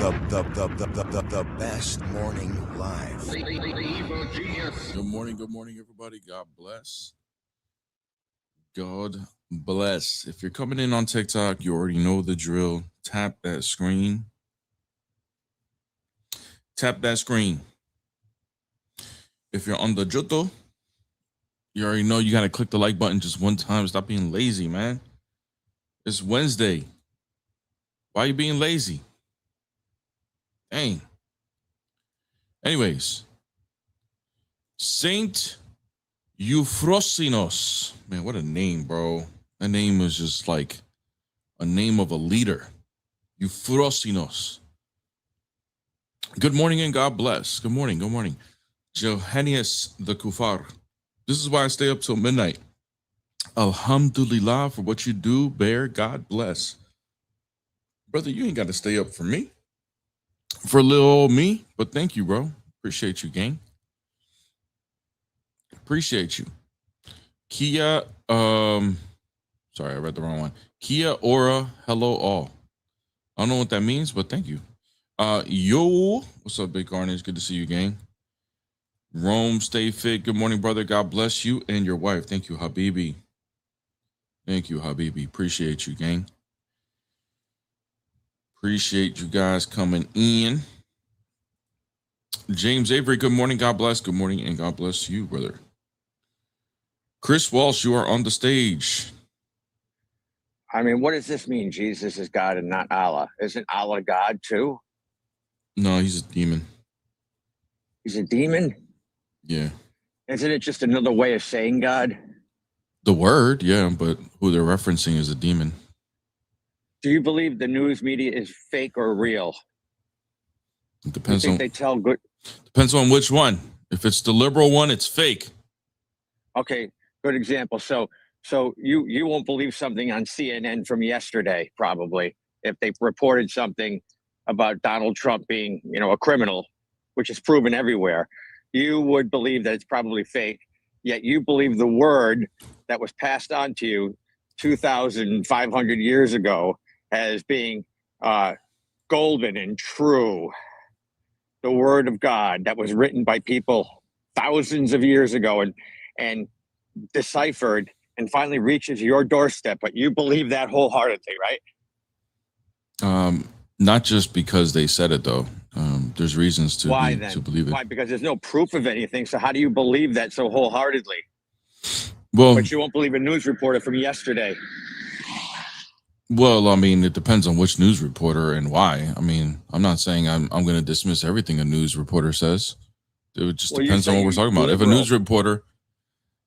The best morning live. Good morning, everybody. God bless. God bless. If you're coming in on TikTok, you already know the drill. Tap that screen. Tap that screen. If you're on the Juto, you already know you got to click the like button just one time. Stop being lazy, man. It's Wednesday. Why are you being lazy? Dang. Anyways, Saint Euphrosinos. Man, what a name, bro. That name is just like a name of a leader. Euphrosinos. Good morning and God bless. Good morning. Good morning. Johannes the Kufar. This is why I stay up till midnight. Alhamdulillah for what you do, Bear. God bless. Brother, you ain't got to stay up for me. For little old me. But thank you, bro. Appreciate you, gang. Appreciate you. Kia, sorry, I read the wrong one. Kia ora, hello all. I don't know what that means, but thank you. Yo, what's up, Big Carnage? Good to see you, gang. Rome, stay fit. Good morning, brother. God bless you and your wife. Thank you, Habibi. Thank you, Habibi. Appreciate you, gang. Appreciate you guys coming in. James Avery, good morning. God bless. Good morning, and God bless you, brother. Chris Walsh, you are on the stage. I mean, what does this mean? Jesus is God and not Allah. Isn't Allah God too? No, he's a demon. He's a demon? Yeah. Isn't it just another way of saying God? The word, yeah, but who they're referencing is a demon. Do you believe the news media is fake or real? It depends you think on they tell good. Depends on which one. If it's the liberal one, it's fake. Okay, good example. So you won't believe something on CNN from yesterday, probably, if they reported something about Donald Trump being, a criminal, which is proven everywhere. You would believe that it's probably fake, yet you believe the word that was passed on to you 2,500 years ago as being golden and true. The word of God that was written by people thousands of years ago and deciphered and finally reaches your doorstep. But you believe that wholeheartedly, right? Not just because they said it, though. There's reasons to believe it. Why? Because there's no proof of anything. So how do you believe that so wholeheartedly? Well, but you won't believe a news reporter from yesterday. Well, I mean, it depends on which news reporter and why. I mean, I'm not saying I'm going to dismiss everything a news reporter says. It just depends on what we're talking about. If a news reporter,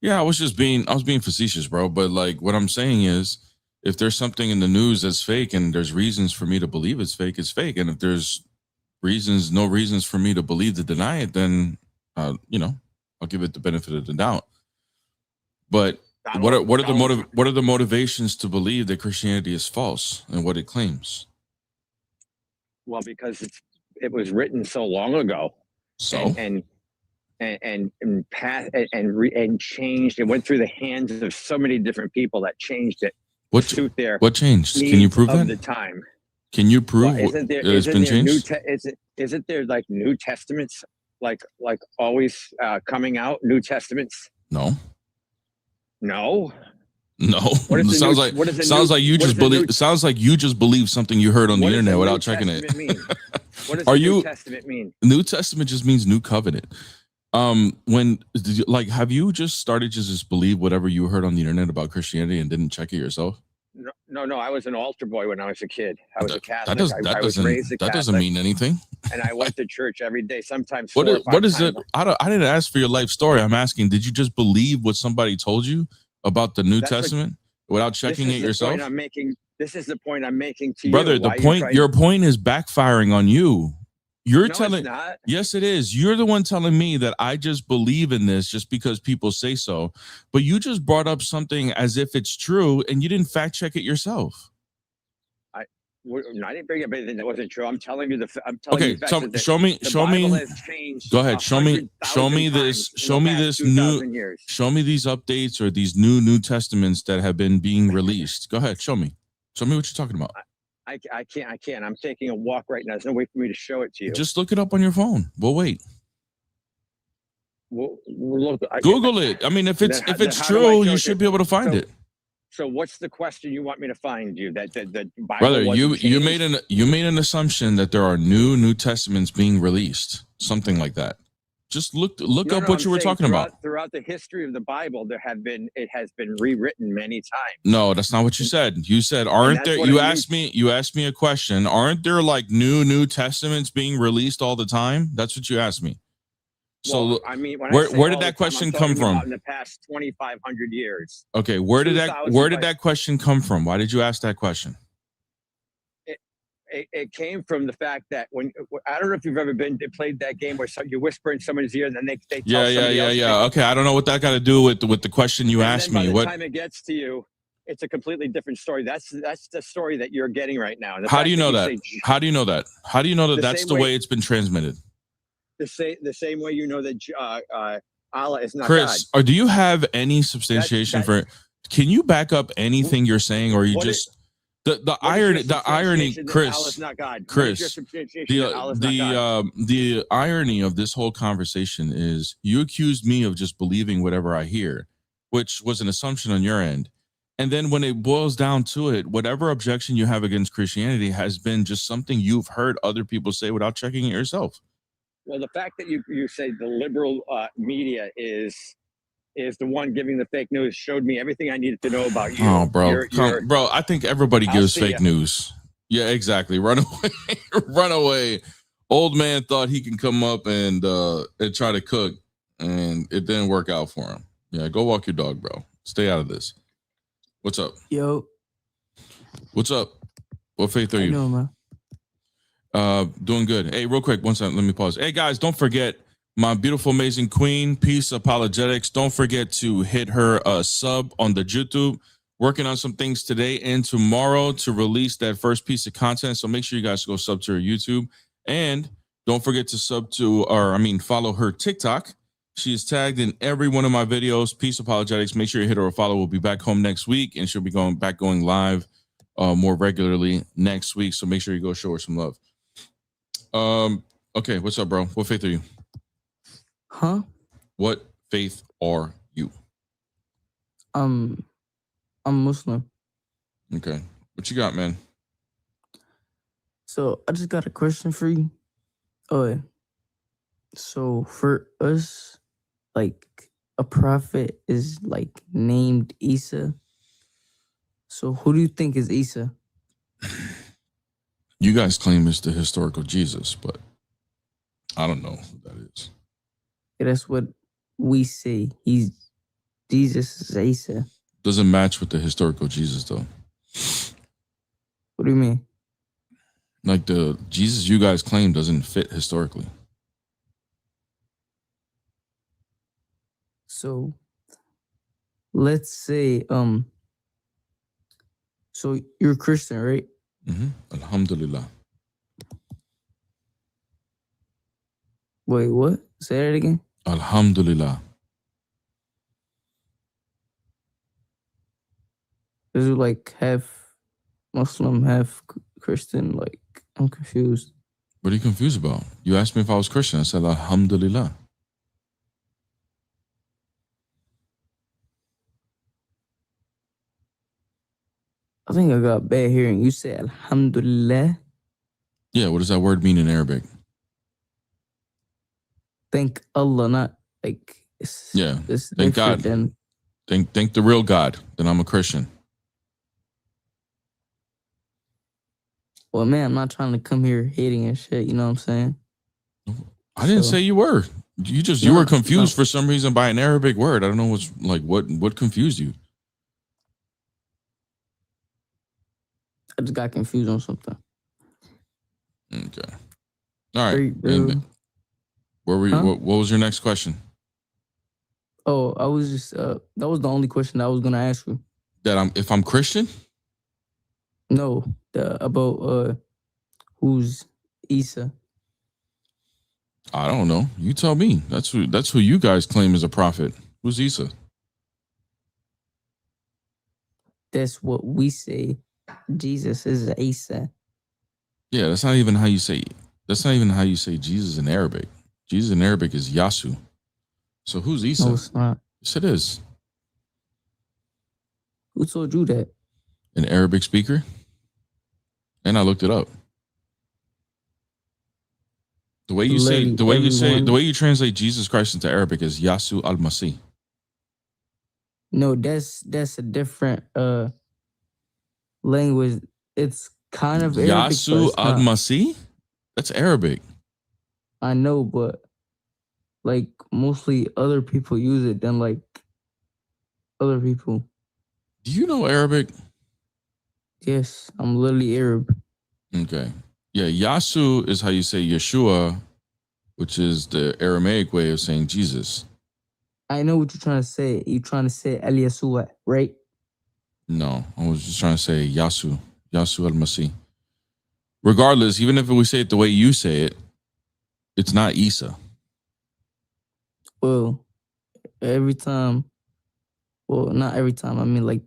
I was being facetious, bro. But like what I'm saying is, if there's something in the news that's fake and there's reasons for me to believe it's fake, it's fake. And if there's no reasons for me to believe to deny it, then, I'll give it the benefit of the doubt. But what are the motivations to believe that Christianity is false and what it claims? Well, because it was written so long ago, and changed. It went through the hands of so many different people that changed it. What changed? Can you prove that? The time. Can you prove it's been changed? Isn't there like New Testaments, like always coming out? New Testaments? No. No. Sounds like you just believe something you heard on the internet without checking it. What does New Testament mean? New Testament just means new covenant. Have you just started to just believe whatever you heard on the internet about Christianity and didn't check it yourself? No. I was an altar boy when I was a kid. I was a Catholic. I was raised a Catholic. That doesn't mean anything. And I went to church every day, sometimes. What is it? I didn't ask for your life story. I'm asking, did you just believe what somebody told you about the New Testament without checking it yourself? This is the point I'm making to you, brother. Your point is backfiring on you. It's not. Yes, it is. You're the one telling me that I just believe in this just because people say so. But you just brought up something as if it's true and you didn't fact check it yourself. I didn't bring up anything that wasn't true. I'm telling you Okay, show me. Go ahead. Show me this. Show me these updates or these New Testaments that have been being released. Go ahead. Show me what you're talking about. I can't. I'm taking a walk right now. There's no way for me to show it to you. Just look it up on your phone. We'll wait. We'll look. Google it. I mean, if it's true, you should be able to find it. So what's the question you want me to find you? That the Bible Brother, wasn't you changed? made an assumption that there are New Testaments being released, something like that. Just look up what you were talking about. Throughout the history of the Bible, it has been rewritten many times. No, that's not what you said. You said, aren't there? You asked me a question. Aren't there like New Testaments being released all the time? That's what you asked me. So well, I mean, where did that question come from? In the past 2,500 years. Okay, where did that question come from? Why did you ask that question? It came from the fact that when I don't know if you've ever played that game where you whisper in someone's ear and then they tell somebody else. Yeah. Okay, I don't know what that got to do with the question you asked me. By the time it gets to you, it's a completely different story. That's the story that you're getting right now. How do you know that? How do you know that? How do you know that that's the way it's been transmitted? The same way you know that Allah is not Chris, God. Or do you have any substantiation for it? Can you back up anything you're saying, or you just the irony, Chris, the irony of this whole conversation is you accused me of just believing whatever I hear, which was an assumption on your end. And then when it boils down to it, whatever objection you have against Christianity has been just something you've heard other people say without checking it yourself. Well, the fact that you say the liberal media is the one giving the fake news showed me everything I needed to know about you. Oh, bro, bro, I think everybody gives fake news. Yeah, exactly. Run away, run away. Old man thought he can come up and try to cook, and it didn't work out for him. Yeah, go walk your dog, bro. Stay out of this. What's up? Yo. What's up? What faith are you? I know, man. Doing good. Hey, real quick, one second. Let me pause. Hey, guys, don't forget my beautiful, amazing queen, Peace Apologetics. Don't forget to hit her sub on the YouTube. Working on some things today and tomorrow to release that first piece of content. So make sure you guys go sub to her YouTube. And don't forget to follow her TikTok. She is tagged in every one of my videos. Peace Apologetics. Make sure you hit her a follow. We'll be back home next week, and she'll be going live more regularly next week. So make sure you go show her some love. Okay, what's up, bro? What faith are you? Huh? What faith are you? I'm Muslim. Okay. What you got, man? So I just got a question for you. So for us, like a prophet is like named Isa. So who do you think is Isa? You guys claim it's the historical Jesus, but I don't know who that is. Yeah, that's what we say. Jesus is Isa. Doesn't match with the historical Jesus, though. What do you mean? Like the Jesus you guys claim doesn't fit historically. So let's say, so you're a Christian, right? Mm-hmm. Alhamdulillah. Wait, what? Say that again. Alhamdulillah. Is it like half Muslim, half Christian? Like, I'm confused. What are you confused about? You asked me if I was Christian. I said Alhamdulillah. I think I got bad hearing. You said Alhamdulillah. Yeah, what does that word mean in Arabic? Thank Allah, not like it's, yeah. It's thank God. Than... Thank the real God. Then I'm a Christian. Well, man, I'm not trying to come here hating and shit. You know what I'm saying? I didn't say you were. You were confused for some reason by an Arabic word. I don't know what confused you. I just got confused on something. Okay. All right. And where were you? Huh? What was your next question? Oh, I was just that was the only question I was gonna ask you. That if I'm Christian? No, about who's Isa? I don't know. You tell me. That's who you guys claim is a prophet. Who's Isa? That's what we say. Jesus is Isa. Yeah, that's not even how you say. That's not even how you say Jesus in Arabic. Jesus in Arabic is Yasu. So who's Isa? No, it's not. Yes, it is. Who told you that? An Arabic speaker. And I looked it up. The way you say, Literally the way you say, everyone- the way you translate Jesus Christ into Arabic is Yasu al-Masih. No, that's a different language. It's kind of Arabic, but Yasu it's not. al-Masih? That's Arabic. I know, but like mostly other people use it than like other people. Do you know Arabic? Yes, I'm literally Arab. Okay. Yeah, Yasu is how you say Yeshua, which is the Aramaic way of saying Jesus. I know what you're trying to say. You're trying to say El Yeshua, right? No, I was just trying to say Yasu al-Masih. Regardless, even if we say it the way you say it, it's not Isa. Well, every time. Well, not every time. I mean, like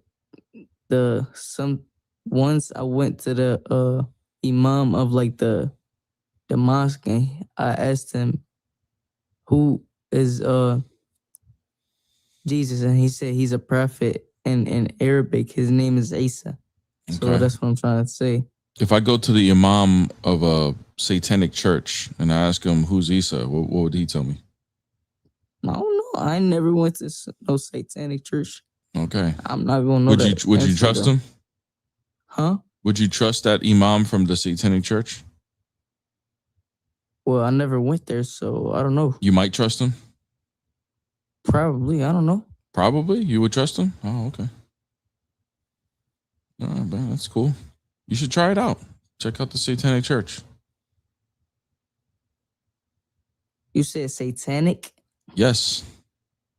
once I went to the imam of like the mosque and I asked him who is Jesus, and he said he's a prophet, and in Arabic his name is Isa. So Okay. that's what I'm trying to say. If I go to the imam of a satanic church and I ask him who's Isa, what would he tell me? I don't know. I never went to no satanic church. Okay. I'm not gonna know Would that. you answer, trust though. him? Huh? Would you trust that imam from the satanic church? Well, I never went there, so I don't know. You might trust him? Probably, I don't know. Probably. You would trust him? Oh, okay. All right, man, that's cool. You should try it out. Check out the satanic church. You said satanic? Yes.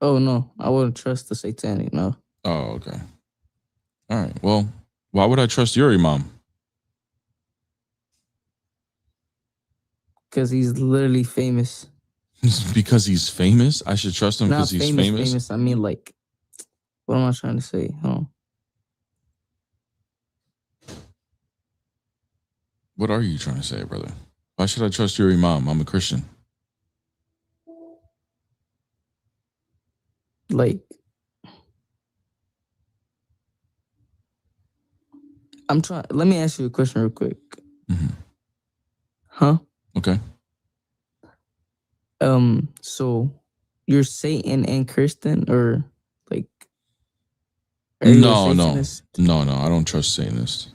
Oh no, I wouldn't trust the satanic. No, Oh, okay. All right. Well, why would I trust your imam? because he's literally famous. Because he's famous? I should trust him Not because he's famous, famous? famous. I mean, like, what am I trying to say? What are you trying to say, brother? Why should I trust your imam? I'm a Christian. Like, I'm trying. Let me ask you a question real quick. Mhm. Huh? Okay. So you're Satan and Christian, or like? Are you a No. Satanist? No, I don't trust Satanists.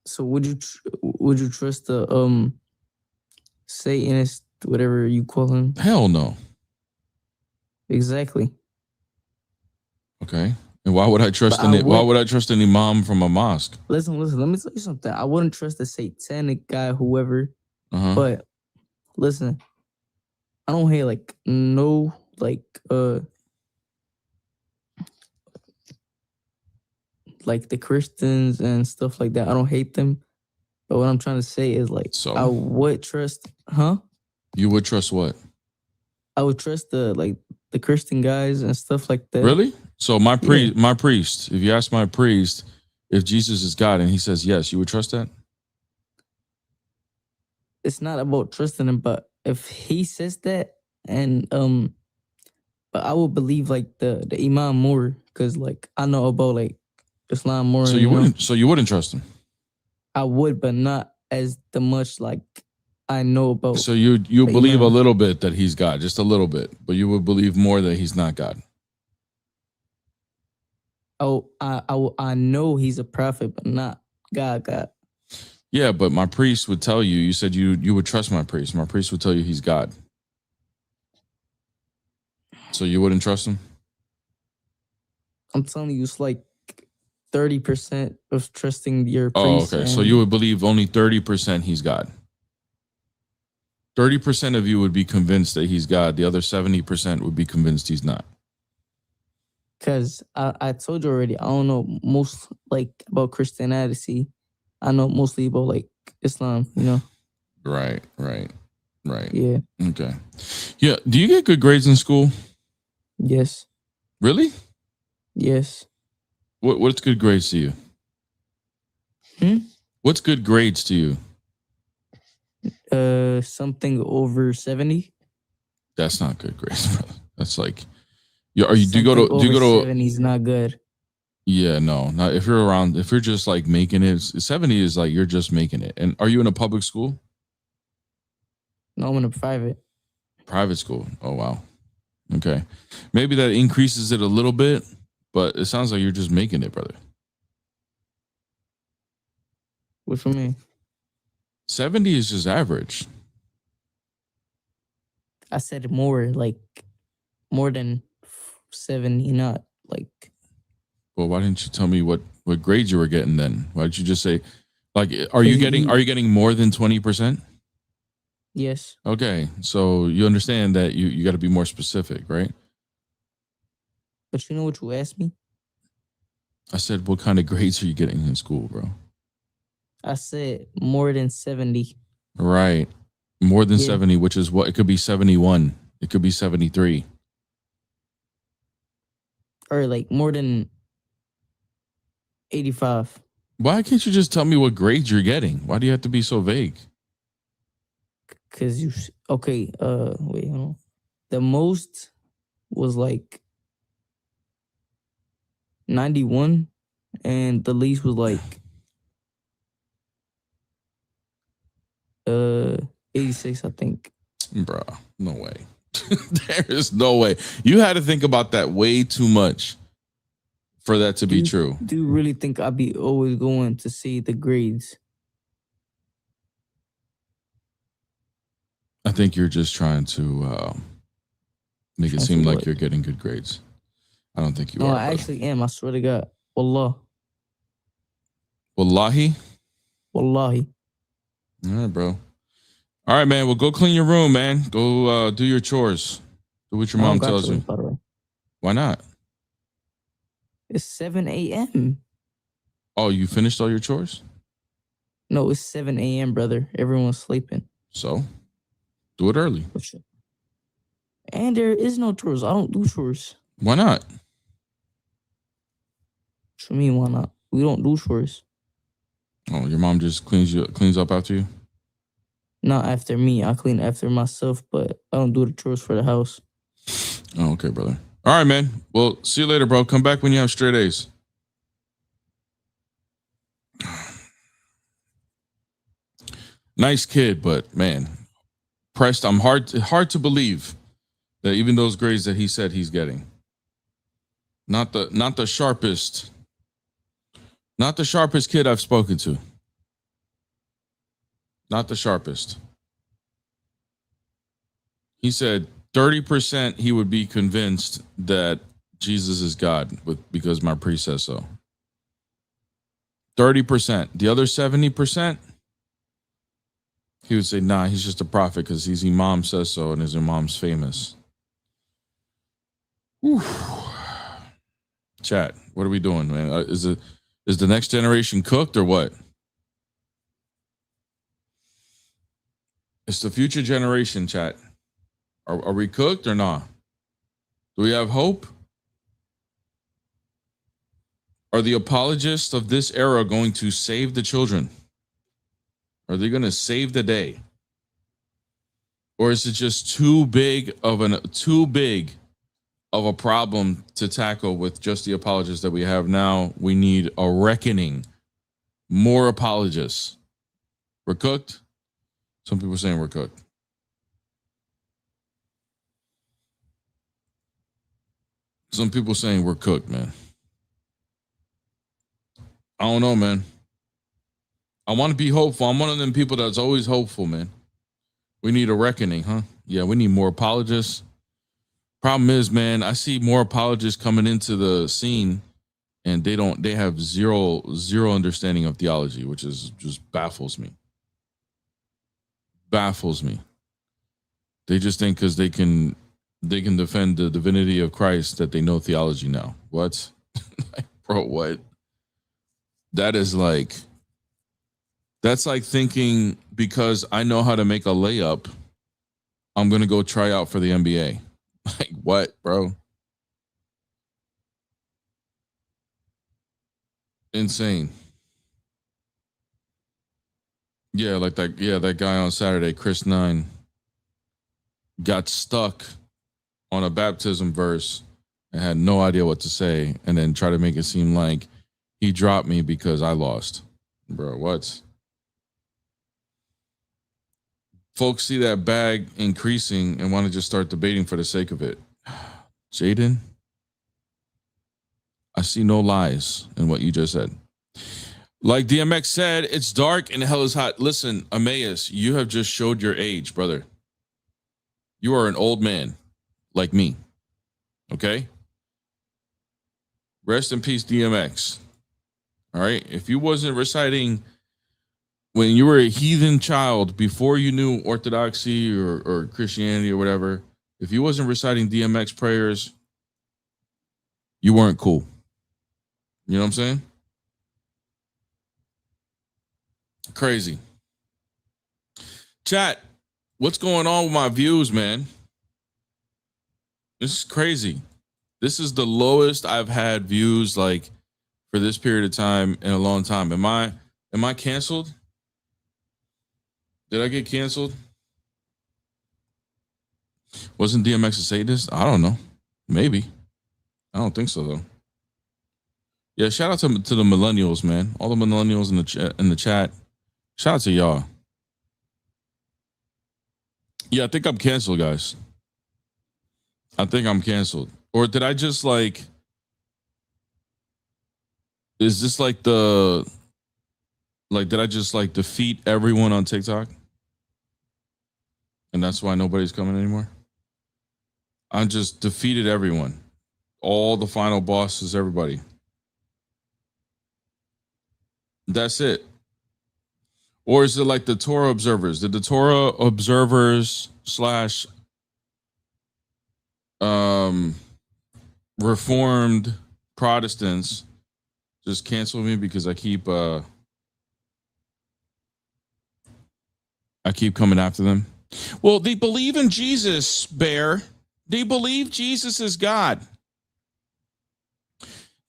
So would you trust the Satanist, whatever you call him? Hell no. Exactly. Okay. And why would I trust But why would I trust an imam from a mosque? Listen. Let me tell you something. I wouldn't trust the satanic guy, whoever. Uh-huh. But listen, I don't hate like no like the Christians and stuff like that. I don't hate them. But what I'm trying to say is like So? I would trust, huh? You would trust what? I would trust the Christian guys and stuff like that. Really? So my Yeah. priest, if you ask my priest if Jesus is God and he says yes, you would trust that? It's not about trusting him, but if he says that, and but I would believe like the imam more, because like I know about like Islam more. So and, you know, wouldn't so you wouldn't trust him. I would, but not as the much like I know about. So you the believe a imam. little bit that he's God, just a little bit, but you would believe more that he's not God. Oh, I know he's a prophet, but not God. Yeah, but my priest would tell you, you said you would trust my priest. My priest would tell you he's God. So you wouldn't trust him? I'm telling you, it's like 30% of trusting your Oh, priest. okay. So and- you would believe only 30% he's God. 30% of you would be convinced that he's God. The other 70% would be convinced he's not. Because I told you already, I don't know most like about Christianity. I know mostly about like Islam, Right. Yeah. Okay. Yeah. Do you get good grades in school? Yes. Really? Yes. What's good grades to you? Hmm? What's good grades to you? Something over 70. That's not good grades, brother. That's like, do you go to 70 is not good. Yeah, no, not if you're around. If you're just like making it, 70 is like you're just making it. And are you in a public school? No, I'm in a private school. Oh wow. Okay, maybe that increases it a little bit, but it sounds like you're just making it, brother. What for me? 70 is just average. I said more, like more than 70, not like. Well, why didn't you tell me what grades you were getting then? Why did you just say, like, are you getting more than 20%? Yes. Okay, so you understand that you got to be more specific, right? But you know what you asked me? I said, what kind of grades are you getting in school, bro? I said more than 70. Right. More than 70, which is what? It could be 71. It could be 73. Or like more than 85. Why can't you just tell me what grades you're getting? Why do you have to be so vague? Because wait, hold on. The most was like 91, and the least was like 86, I think. Bruh, no way. There is no way. You had to think about that way too much for that to be true. Do you really think I'd be always going to see the grades? I think you're just trying to make it seem like you're getting good grades. I don't think you are. No, I actually am. I swear to God. Wallah. Wallahi? Wallahi. All right, bro. All right, man. Well, go clean your room, man. Go do your chores. Do what your mom tells you. By the way. Why not? It's 7 a.m. Oh, you finished all your chores? No, it's 7 a.m., brother. Everyone's sleeping. So, do it early. And there is no chores. I don't do chores. Why not? What you mean, why not? We don't do chores. Oh, your mom just cleans up after you? Not after me. I clean after myself, but I don't do the chores for the house. Oh, okay, brother. All right, man. Well, see you later, bro. Come back when you have straight A's. Nice kid, but man, pressed. I'm hard to believe that even those grades that he said he's getting. Not the sharpest kid I've spoken to. Not the sharpest. He said 30% he would be convinced that Jesus is God because my priest says so. 30%. The other 70%, he would say, nah, he's just a prophet because his imam says so and his imam's famous. Whew. Chat, what are we doing, man? Is the next generation cooked or what? It's the future generation, chat. Are we cooked or not? Do we have hope? Are the apologists of this era going to save the children? Are they going to save the day? Or is it just too big of a problem to tackle with just the apologists that we have now? We need a reckoning. More apologists. We're cooked? Some people are saying we're cooked. Some people saying we're cooked, man. I don't know, man. I want to be hopeful. I'm one of them people that's always hopeful, man. We need a reckoning, huh? Yeah, we need more apologists. Problem is, man, I see more apologists coming into the scene and they have zero understanding of theology, which is just baffles me. Baffles me. They just think because they can defend the divinity of Christ that they know theology now. What? Like, bro, what? That's like thinking because I know how to make a layup, I'm going to go try out for the NBA. Like, what, bro? Insane. Yeah, like that. Yeah, that guy on Saturday, Chris 9, got stuck on a baptism verse and had no idea what to say, and then try to make it seem like he dropped me because I lost. Bro, what? Folks see that bag increasing and want to just start debating for the sake of it. Jaden, I see no lies in what you just said. Like DMX said, it's dark and hell is hot. Listen, Emmaus, you have just showed your age, brother. You are an old man like me. Okay? Rest in peace, DMX. All right? If you wasn't reciting when you were a heathen child before you knew Orthodoxy or Christianity or whatever, if you wasn't reciting DMX prayers, you weren't cool. You know what I'm saying? Crazy. Chat, what's going on with my views, man? This is crazy. This is the lowest I've had views like for this period of time in a long time. Am I canceled? Did I get canceled? Wasn't DMX a Satanist? I don't know. Maybe. I don't think so though. Yeah, shout out to the millennials, man. All the millennials in the chat. Shout out to y'all. Yeah, I think I'm canceled, guys. I think I'm canceled. Or did I just like, is this like did I just like defeat everyone on TikTok? And that's why nobody's coming anymore? I just defeated everyone. All the final bosses, everybody. That's it. Or is it like the Torah observers? Did the Torah observers / Reformed Protestants just cancel me because I keep coming after them? Well, they believe in Jesus, Bear. They believe Jesus is God.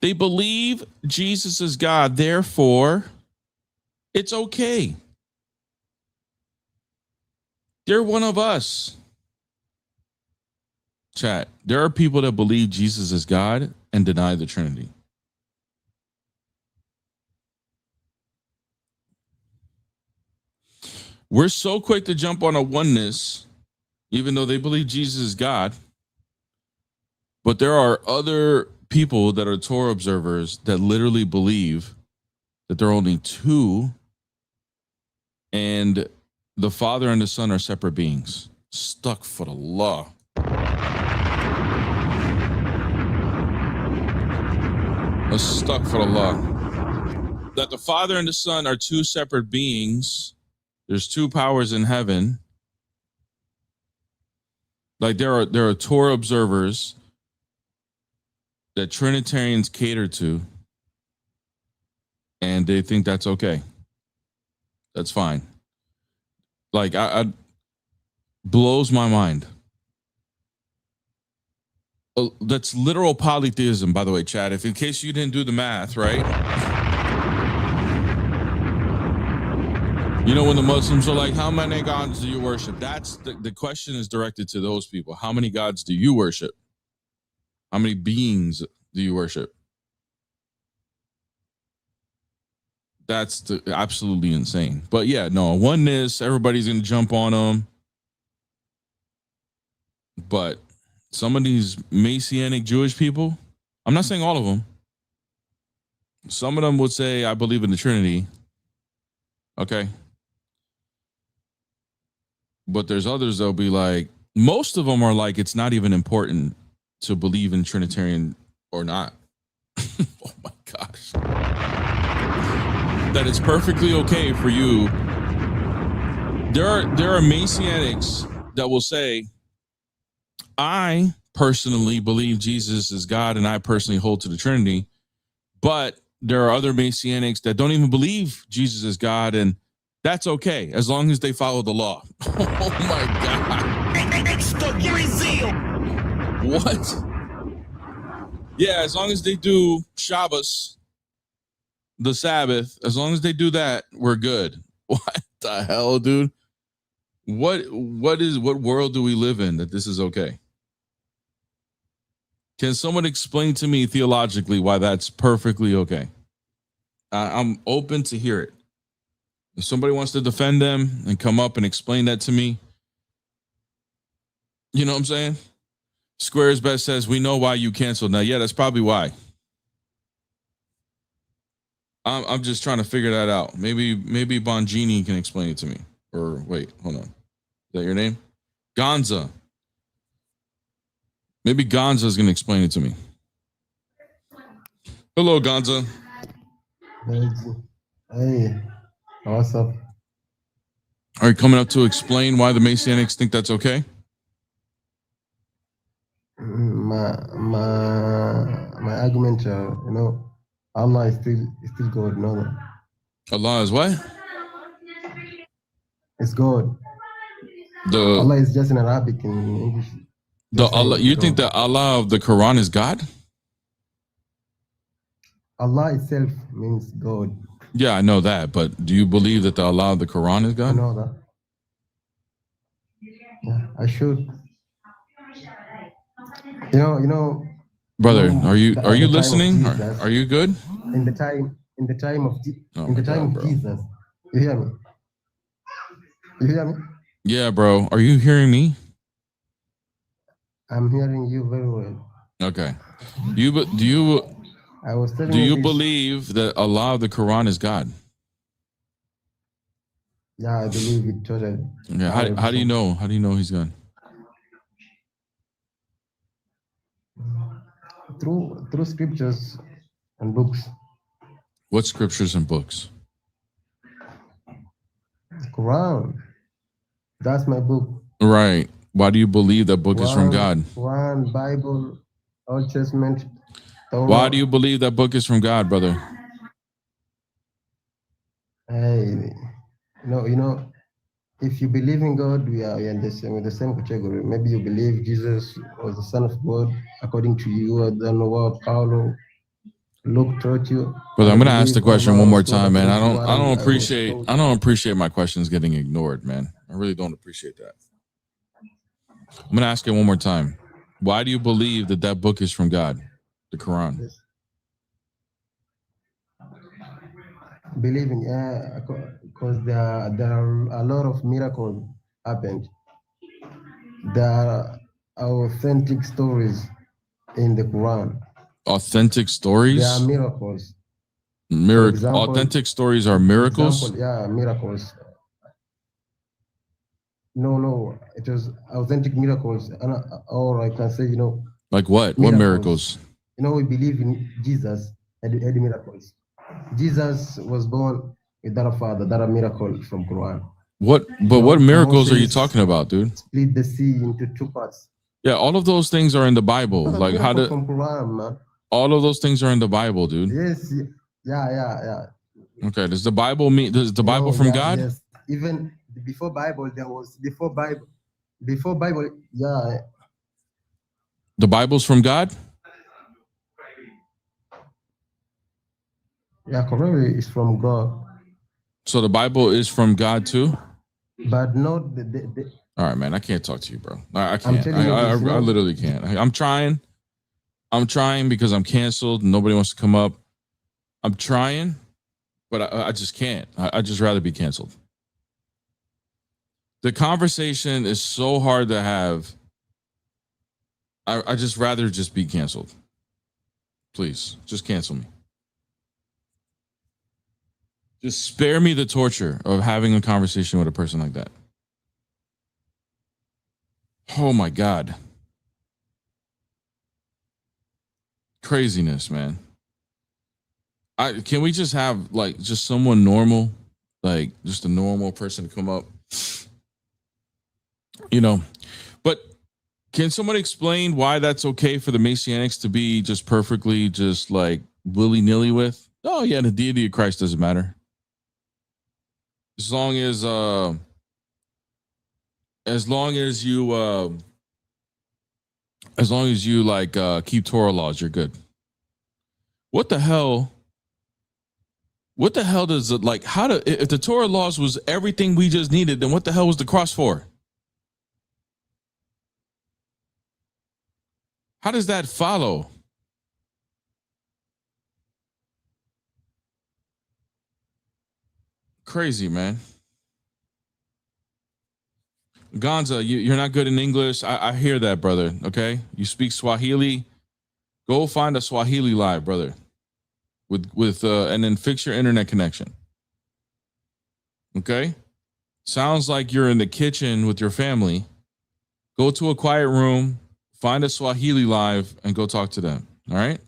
They believe Jesus is God. Therefore, it's okay. They're one of us. Chat, there are people that believe Jesus is God and deny the Trinity. We're so quick to jump on a oneness, even though they believe Jesus is God. But there are other people that are Torah observers that literally believe that there are only two, and the Father and the Son are separate beings. Stuck for the law. Stuck for the law. That the Father and the Son are two separate beings. There's two powers in heaven. Like there are Torah observers that Trinitarians cater to, and they think that's okay. That's fine. Like I blows my mind. That's literal polytheism, by the way, Chad. If in case you didn't do the math, right? You know, when the Muslims are like, how many gods do you worship? That's the question is directed to those people. How many gods do you worship? How many beings do you worship? That's absolutely insane. But yeah, no, oneness, everybody's going to jump on them. But some of these Messianic Jewish people, I'm not saying all of them. Some of them would say, I believe in the Trinity. Okay. But there's others that'll be like, most of them are like, it's not even important to believe in Trinitarian or not. Oh my gosh. That it's perfectly okay for you. There are Messianics that will say, I personally believe Jesus is God and I personally hold to the Trinity, but there are other Messianics that don't even believe Jesus is God, and that's okay as long as they follow the law. Oh my God. Extra zeal. What? Yeah, as long as they do Shabbos, the Sabbath, as long as they do that, we're good. What? the hell, dude? What world do we live in that this is okay? Can someone explain to me theologically why that's perfectly okay? I'm open to hear it. If somebody wants to defend them and come up and explain that to me, you know what I'm saying? Squares Best says, we know why you canceled. Now, yeah, that's probably why. I'm just trying to figure that out. Maybe Bongini can explain it to me. Or wait, hold on. Is that your name? Gonza. Maybe Gonza is going to explain it to me. Hello, Gonza. Hey, what's up? Are you coming up to explain why the Messianics think that's okay? My argument, Allah is still God. No, Allah is what? it's God. Allah is just in Arabic in English. The Allah. You think the Allah of the Quran is God? Allah itself means God. Yeah, I know that, but do you believe that the Allah of the Quran is God? I know that. Yeah, I should. Brother, are you listening? Are you good? In the time of bro. Jesus, you hear me? You hear me? Yeah, bro. Are you hearing me? I'm hearing you very well. Okay. Do you I was telling you this. believe that Allah of the Quran is God? Yeah, I believe it totally. Yeah. How do you know? How do you know he's God? Through scriptures and books. What scriptures and books? Quran. That's my book. Right. Why do you believe that book is from God? Quran, Bible, Old Testament. Torah. Why do you believe that book is from God, brother? Hey, if you believe in God, we are in the same category. Maybe you believe Jesus was the Son of God, according to you. I don't know what Paulo Luke taught you. Brother, I'm gonna ask the question one more time, man. I don't appreciate my questions getting ignored, man. I really don't appreciate that. I'm gonna ask it one more time. Why do you believe that book is from God, the Quran? Yes. Believing, because there are a lot of miracles happened. There are authentic stories in the Quran. Authentic stories? There are miracles. Authentic stories are miracles? Yeah, miracles. No, it was authentic miracles. Or I can say, like what? Miracles. What miracles? We believe in Jesus and miracles. Jesus was born without a father. That a miracle from Quran. What miracles are you talking about, dude? Split the sea into two parts. Yeah, all of those things are in the Bible. Like how did from Quran, man? All of those things are in the Bible, dude. Yes, yeah. Okay, does the Bible from God? Yes, even before Bible, before Bible, yeah. The Bible's from God? Yeah, Quran is from God. So the Bible is from God too? But not All right, man. I can't talk to you, bro. I can't. I literally can't. I'm trying because I'm canceled. Nobody wants to come up. I'm trying, but I just can't. I just rather be canceled. The conversation is so hard to have. I just rather just be canceled. Please, just cancel me. Just spare me the torture of having a conversation with a person like that. Oh my God. Craziness, man. Can we just have just someone normal, like just a normal person to come up? But can someone explain why that's okay for the Messianics to be just perfectly just like willy-nilly with? Oh yeah, the deity of Christ doesn't matter. As long as you keep Torah laws, you're good. What the hell What the hell does it like? If the Torah laws was everything we just needed, then what the hell was the cross for? How does that follow? Crazy, man. Gonza, you're not good in English. I hear that, brother. Okay, you speak Swahili. Go find a Swahili live, brother. And then fix your internet connection. Okay? Sounds like you're in the kitchen with your family. Go to a quiet room, find a Swahili live, and go talk to them. All right?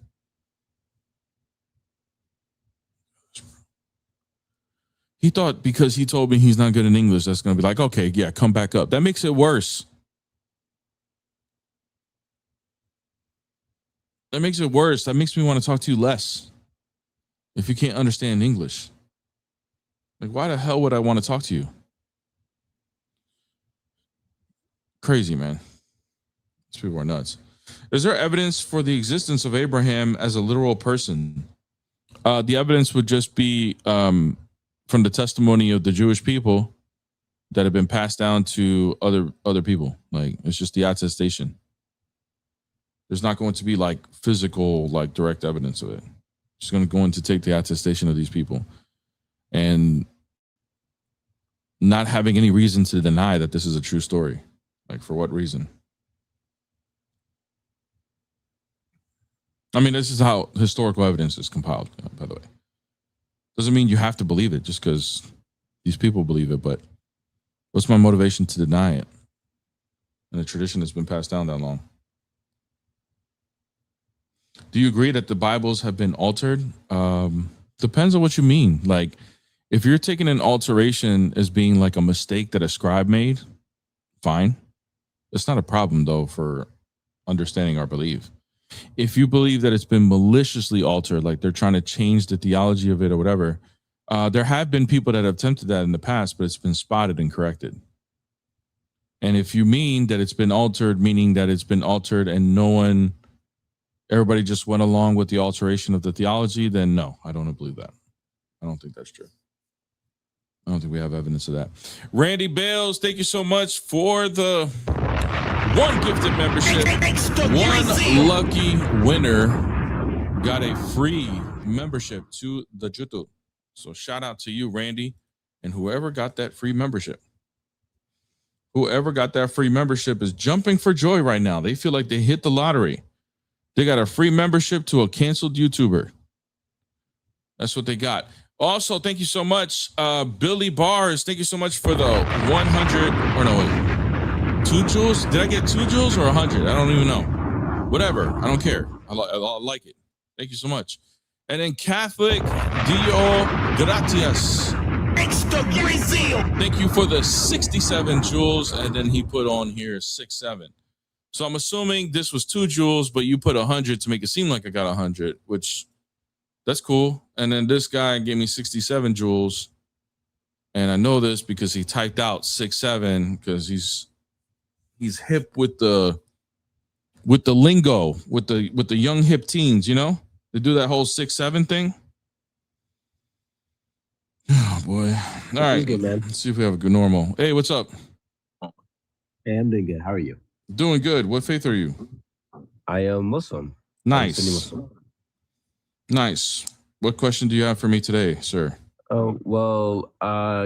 He thought because he told me he's not good in English, that's going to be like, okay, yeah, come back up. That makes it worse. That makes it worse. That makes me want to talk to you less. If you can't understand English. Like, why the hell would I want to talk to you? Crazy, man. These people are nuts. Is there evidence for the existence of Abraham as a literal person? The evidence would just be from the testimony of the Jewish people that have been passed down to other people. Like, it's just the attestation. There's not going to be like physical, like direct evidence of it. Just going to take the attestation of these people and not having any reason to deny that this is a true story. Like, for what reason? I mean, this is how historical evidence is compiled, by the way. Doesn't mean you have to believe it just because these people believe it, but what's my motivation to deny it? And the tradition has been passed down that long. Do you agree that the Bibles have been altered? Depends on what you mean. Like, if you're taking an alteration as being like a mistake that a scribe made, fine. It's not a problem, though, for understanding our belief. If you believe that it's been maliciously altered, like they're trying to change the theology of it or whatever, there have been people that have attempted that in the past, but it's been spotted and corrected. And if you mean that it's been altered, meaning that it's been altered and everybody just went along with the alteration of the theology, then no, I don't believe that. I don't think that's true. I don't think we have evidence of that. Randy Bales, thank you so much for the one gifted membership. One lucky winner got a free membership to the Jutu. So shout out to you, Randy, and whoever got that free membership. Whoever got that free membership is jumping for joy right now. They feel like they hit the lottery. They got a free membership to a canceled YouTuber. That's what they got. Also, thank you so much, Billy Bars. Thank you so much for the 100, or no, wait, 2 jewels. Did I get 2 jewels or 100? I don't even know. Whatever. I don't care. I like it. Thank you so much. And then Catholic Dio Gratias. Thank you for the 67 jewels. And then he put on here 6-7. So I'm assuming this was 2 jewels, but you put 100 to make it seem like I got 100, which that's cool. And then this guy gave me 67 jewels. And I know this because he typed out 6-7 because he's hip with the lingo, with the young hip teens, you know? They do that whole 6-7 thing. Oh boy. All right. Good, man. Let's see if we have a good normal. Hey, what's up? Hey, I'm doing good. How are you? Doing good. What faith are you? I am Muslim. Nice. Muslim. Nice. What question do you have for me today, sir? Oh, well,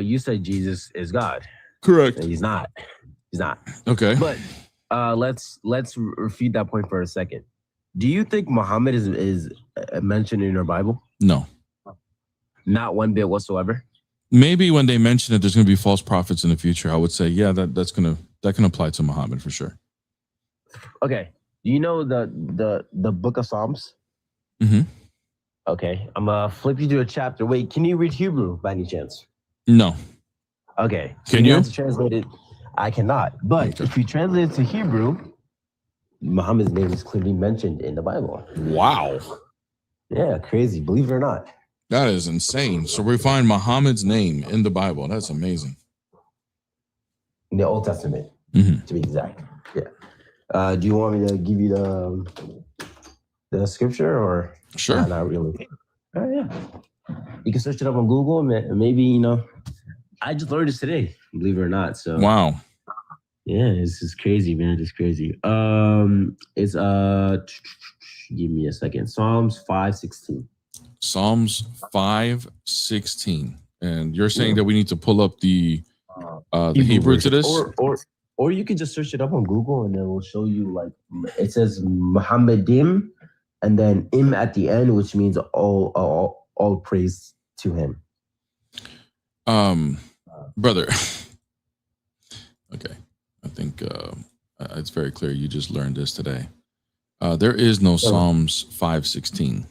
you said Jesus is God. Correct. He's not. He's not. Okay. But let's refute that point for a second. Do you think Muhammad is mentioned in your Bible? No. Not one bit whatsoever? Maybe when they mention it, there's going to be false prophets in the future. I would say, yeah, that can apply to Muhammad for sure. Okay. Do you know the book of Psalms? Mm-hmm. Okay. I'm going to flip you to a chapter. Wait, can you read Hebrew by any chance? No. Okay. Can you? Have to translate it. I cannot. But Okay. if you translate it to Hebrew, Muhammad's name is clearly mentioned in the Bible. Wow. Yeah, crazy. Believe it or not. That is insane. So we find Muhammad's name in the Bible. That's amazing. In the Old Testament, Mm-hmm. to be exact. Yeah. Do you want me to give you the scripture or? Sure. Not really. Yeah. You can search it up on Google, and maybe I just learned this today, believe it or not. So Wow. yeah, it's just crazy, man. It's crazy. It's give me a second. Psalms 5:16. Psalms 5:16. And you're saying that we need to pull up the Hebrew to version. this? Or you can just search it up on Google and it will show you like it says Muhammadim and then im at the end, which means all praise to him. Brother. Okay. I think it's very clear you just learned this today. There is no Psalms 5:16.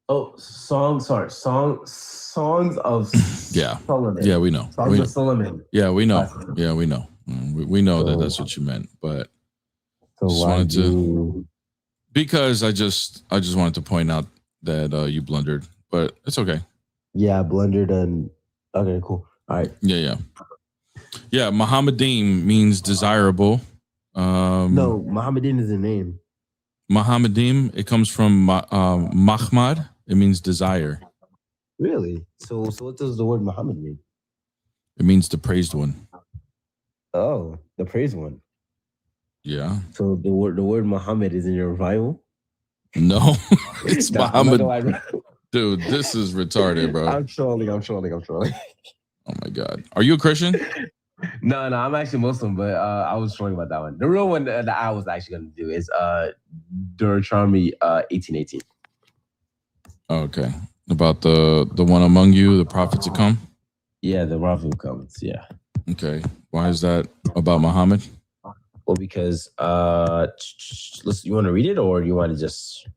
Oh, songs of Yeah. Solomon. Yeah, we know. Songs of Solomon. Yeah, we know. Yeah, we know. We know that that's what you meant, but So just why wanted to do because I just wanted to point out that you blundered, but it's okay. Yeah, blundered and okay, cool. All right. Yeah. Muhammadim means desirable. No, Muhammadin is a name. Muhammadim, it comes from Mahmad. It means desire. Really? So what does the word Muhammad mean? It means the praised one. Oh, the praised one. Yeah. So the word Muhammad is in your Bible? No, it's Muhammad. No, Dude, this is retarded, bro. I'm trolling. Oh my God. Are you a Christian? No, I'm actually Muslim, but I was trolling about that one. The real one that I was actually going to do is Deuteronomy 18:18. Okay. About the one among you, the prophets to come? Yeah, the prophet who comes, yeah. Okay. Why is that about Muhammad? Well, because you want to read it or you want to just...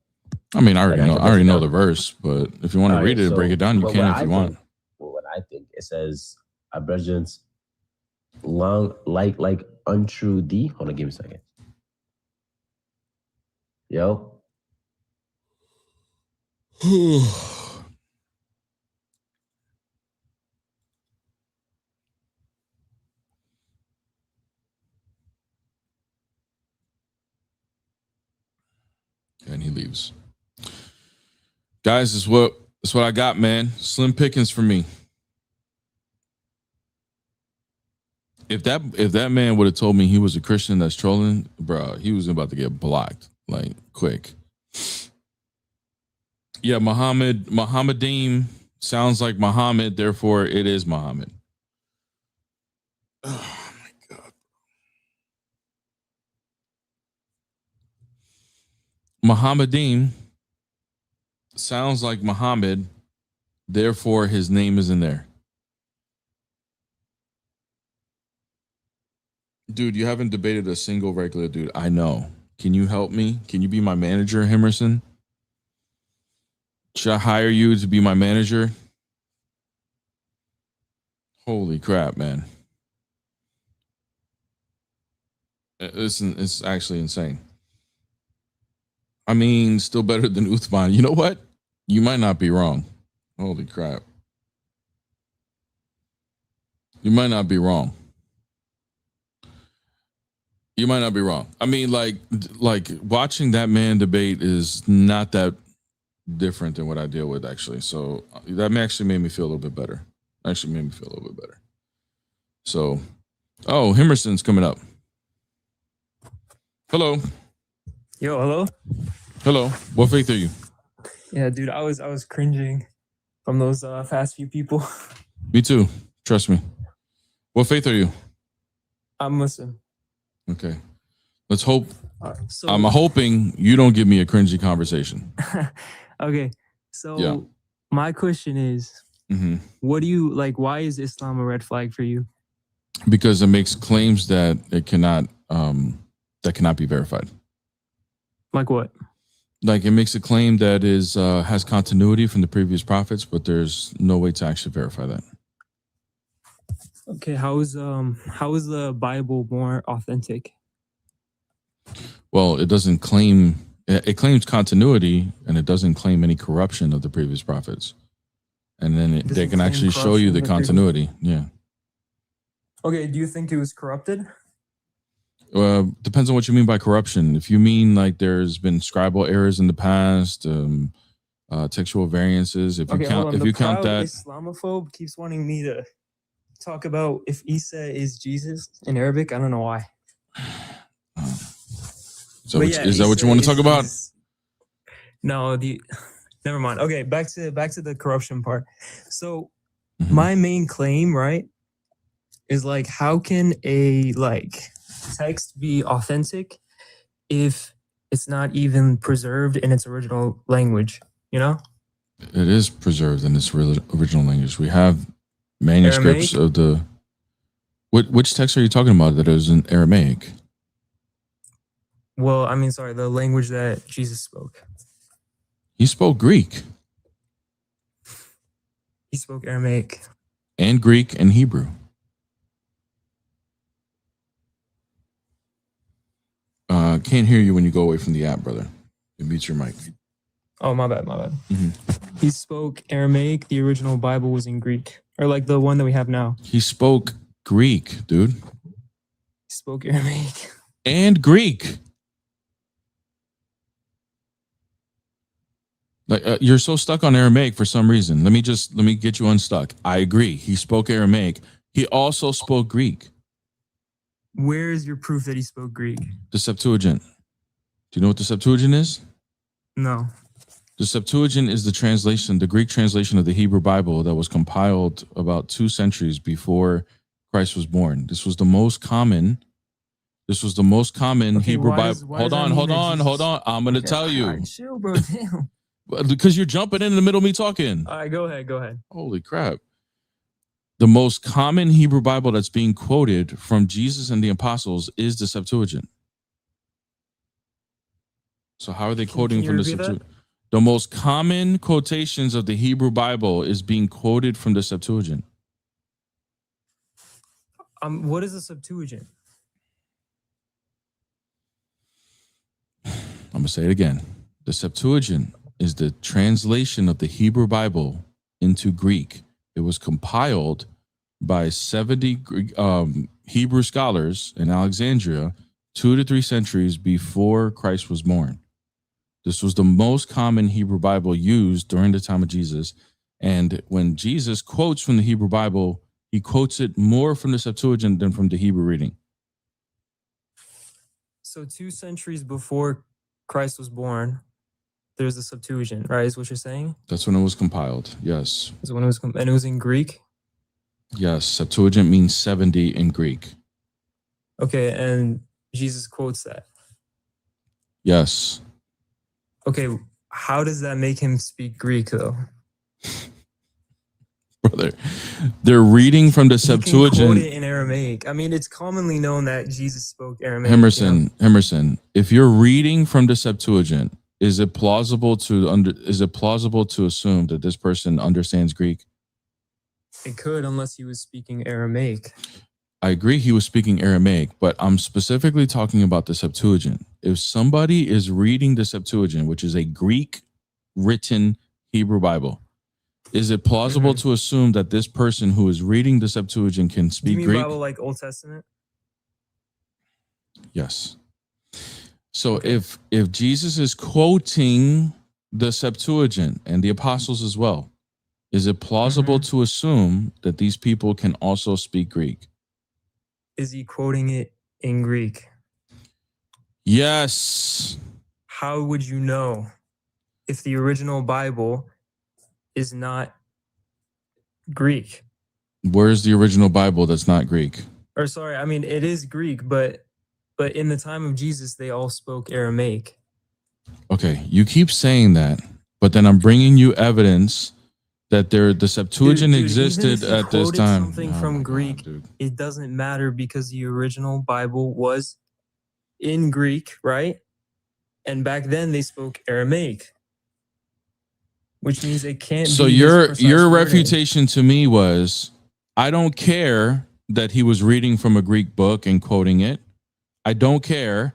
I mean, I already know the verse, but if you want to read it, break it down, you can if you want. Well, what I think, it says, our brethren, long like untrue thee. Hold on, give me a second. Yo. And he leaves. Guys, that's what I got, man. Slim pickings for me. If that man would have told me he was a Christian that's trolling, bro, he was about to get blocked, like quick. Yeah, Muhammadim sounds like Muhammad, therefore it is Muhammad. Oh my God. Muhammadim sounds like Muhammad, therefore his name is in there. Dude, you haven't debated a single regular dude. I know. Can you help me? Can you be my manager, Himerson? Should I hire you to be my manager? Holy crap, man. It's actually insane. I mean, still better than Uthman. You know what? You might not be wrong. Holy crap. You might not be wrong. You might not be wrong. I mean, like watching that man debate is not that different than what I deal with, actually. So that actually made me feel a little bit better. So, oh, Himerson's coming up. Hello. Yo, hello. Hello. What faith are you? Yeah, dude, I was cringing from those fast few people. Me too. Trust me. What faith are you? I'm Muslim. Okay. Let's hope. So, I'm hoping you don't give me a cringy conversation. Okay. So my question is, what do you like? Why is Islam a red flag for you? Because it makes claims that it cannot be verified. Like what? Like it makes a claim that is has continuity from the previous prophets, but there's no way to actually verify that. Okay, how is the Bible more authentic? Well, it doesn't claim it claims continuity, and it doesn't claim any corruption of the previous prophets. And then they can actually show you the continuity. Yeah. Okay, do you think it was corrupted? Depends on what you mean by corruption. If you mean like there's been scribal errors in the past, textual variances. If you Okay, hold count, on. if The you count proud that, Islamophobe keeps wanting me to talk about if Isa is Jesus in Arabic. I don't know why. is that what you want to talk about? No, never mind. Okay, back to the corruption part. So Mhm. my main claim, right, is like, how can a text be authentic if it's not even preserved in its original language? You know, It is preserved in its original language. We have manuscripts Aramaic? of the. Which text are you talking about that is in Aramaic? Well, I mean, sorry, the language that Jesus spoke. He spoke Greek He spoke Aramaic. and Greek and Hebrew. Can't hear you when you go away from the app, brother. You mute your mic. Oh, my bad. Mhm. He spoke Aramaic. The original Bible was in Greek, or like the one that we have now. He spoke Greek, dude, He spoke Aramaic. and Greek. Like you're so stuck on Aramaic for some reason. Let me get you unstuck. I agree. He spoke Aramaic. He also spoke Greek. Where is your proof that he spoke Greek? The Septuagint. Do you know what the Septuagint is? No. The Septuagint is the Greek translation of the Hebrew Bible that was compiled about 2 centuries before Christ was born. This was the most common Okay, Hebrew why Bible. does- why Hold does that on, mean hold that on, Jesus- hold on. I'm going to tell you. All right, chill, bro. Damn. Because you're jumping in the middle of me talking. All right, go ahead. Holy crap. The most common Hebrew Bible that's being quoted from Jesus and the apostles is the Septuagint. So how are they quoting you from the repeat that? Septuagint? The most common quotations of the Hebrew Bible is being quoted from the Septuagint. What is a Septuagint? I'm going to say it again. The Septuagint is the translation of the Hebrew Bible into Greek. It was compiled by 70 Hebrew scholars in Alexandria 2 to 3 centuries before Christ was born. This was the most common Hebrew Bible used during the time of Jesus. And when Jesus quotes from the Hebrew Bible, he quotes it more from the Septuagint than from the Hebrew reading. So 2 centuries before Christ was born, there's the Septuagint, right? Is what you're saying? That's when it was compiled. Yes. Is when it was and it was in Greek? Yes. Septuagint means 70 in Greek. Okay, and Jesus quotes that. Yes. Okay, how does that make him speak Greek though? Brother, they're reading from the He can Septuagint. quote it in Aramaic. I mean, it's commonly known that Jesus spoke Aramaic. Emerson, if you're reading from the Septuagint, is it plausible to assume that this person understands Greek? It could, unless he was speaking Aramaic. I agree he was speaking Aramaic, but I'm specifically talking about the Septuagint. If somebody is reading the Septuagint, which is a Greek written Hebrew Bible, is it plausible to assume that this person who is reading the Septuagint can speak You mean Greek? Bible like Old Testament? Yes. So if Jesus is quoting the Septuagint and the apostles as well, is it plausible to assume that these people can also speak Greek? Is he quoting it in Greek? Yes. How would you know if the original Bible is not Greek? Where's the original Bible that's not Greek? Or sorry, I mean it is Greek, but in the time of Jesus, they all spoke Aramaic. Okay, you keep saying that, but then I'm bringing you evidence that the Septuagint existed even if he at this quoted time. something from Greek, it doesn't matter because the original Bible was in Greek, right? And back then they spoke Aramaic, which means it can't So be your this precise wording. refutation to me was, I don't care that he was reading from a Greek book and quoting it. I don't care.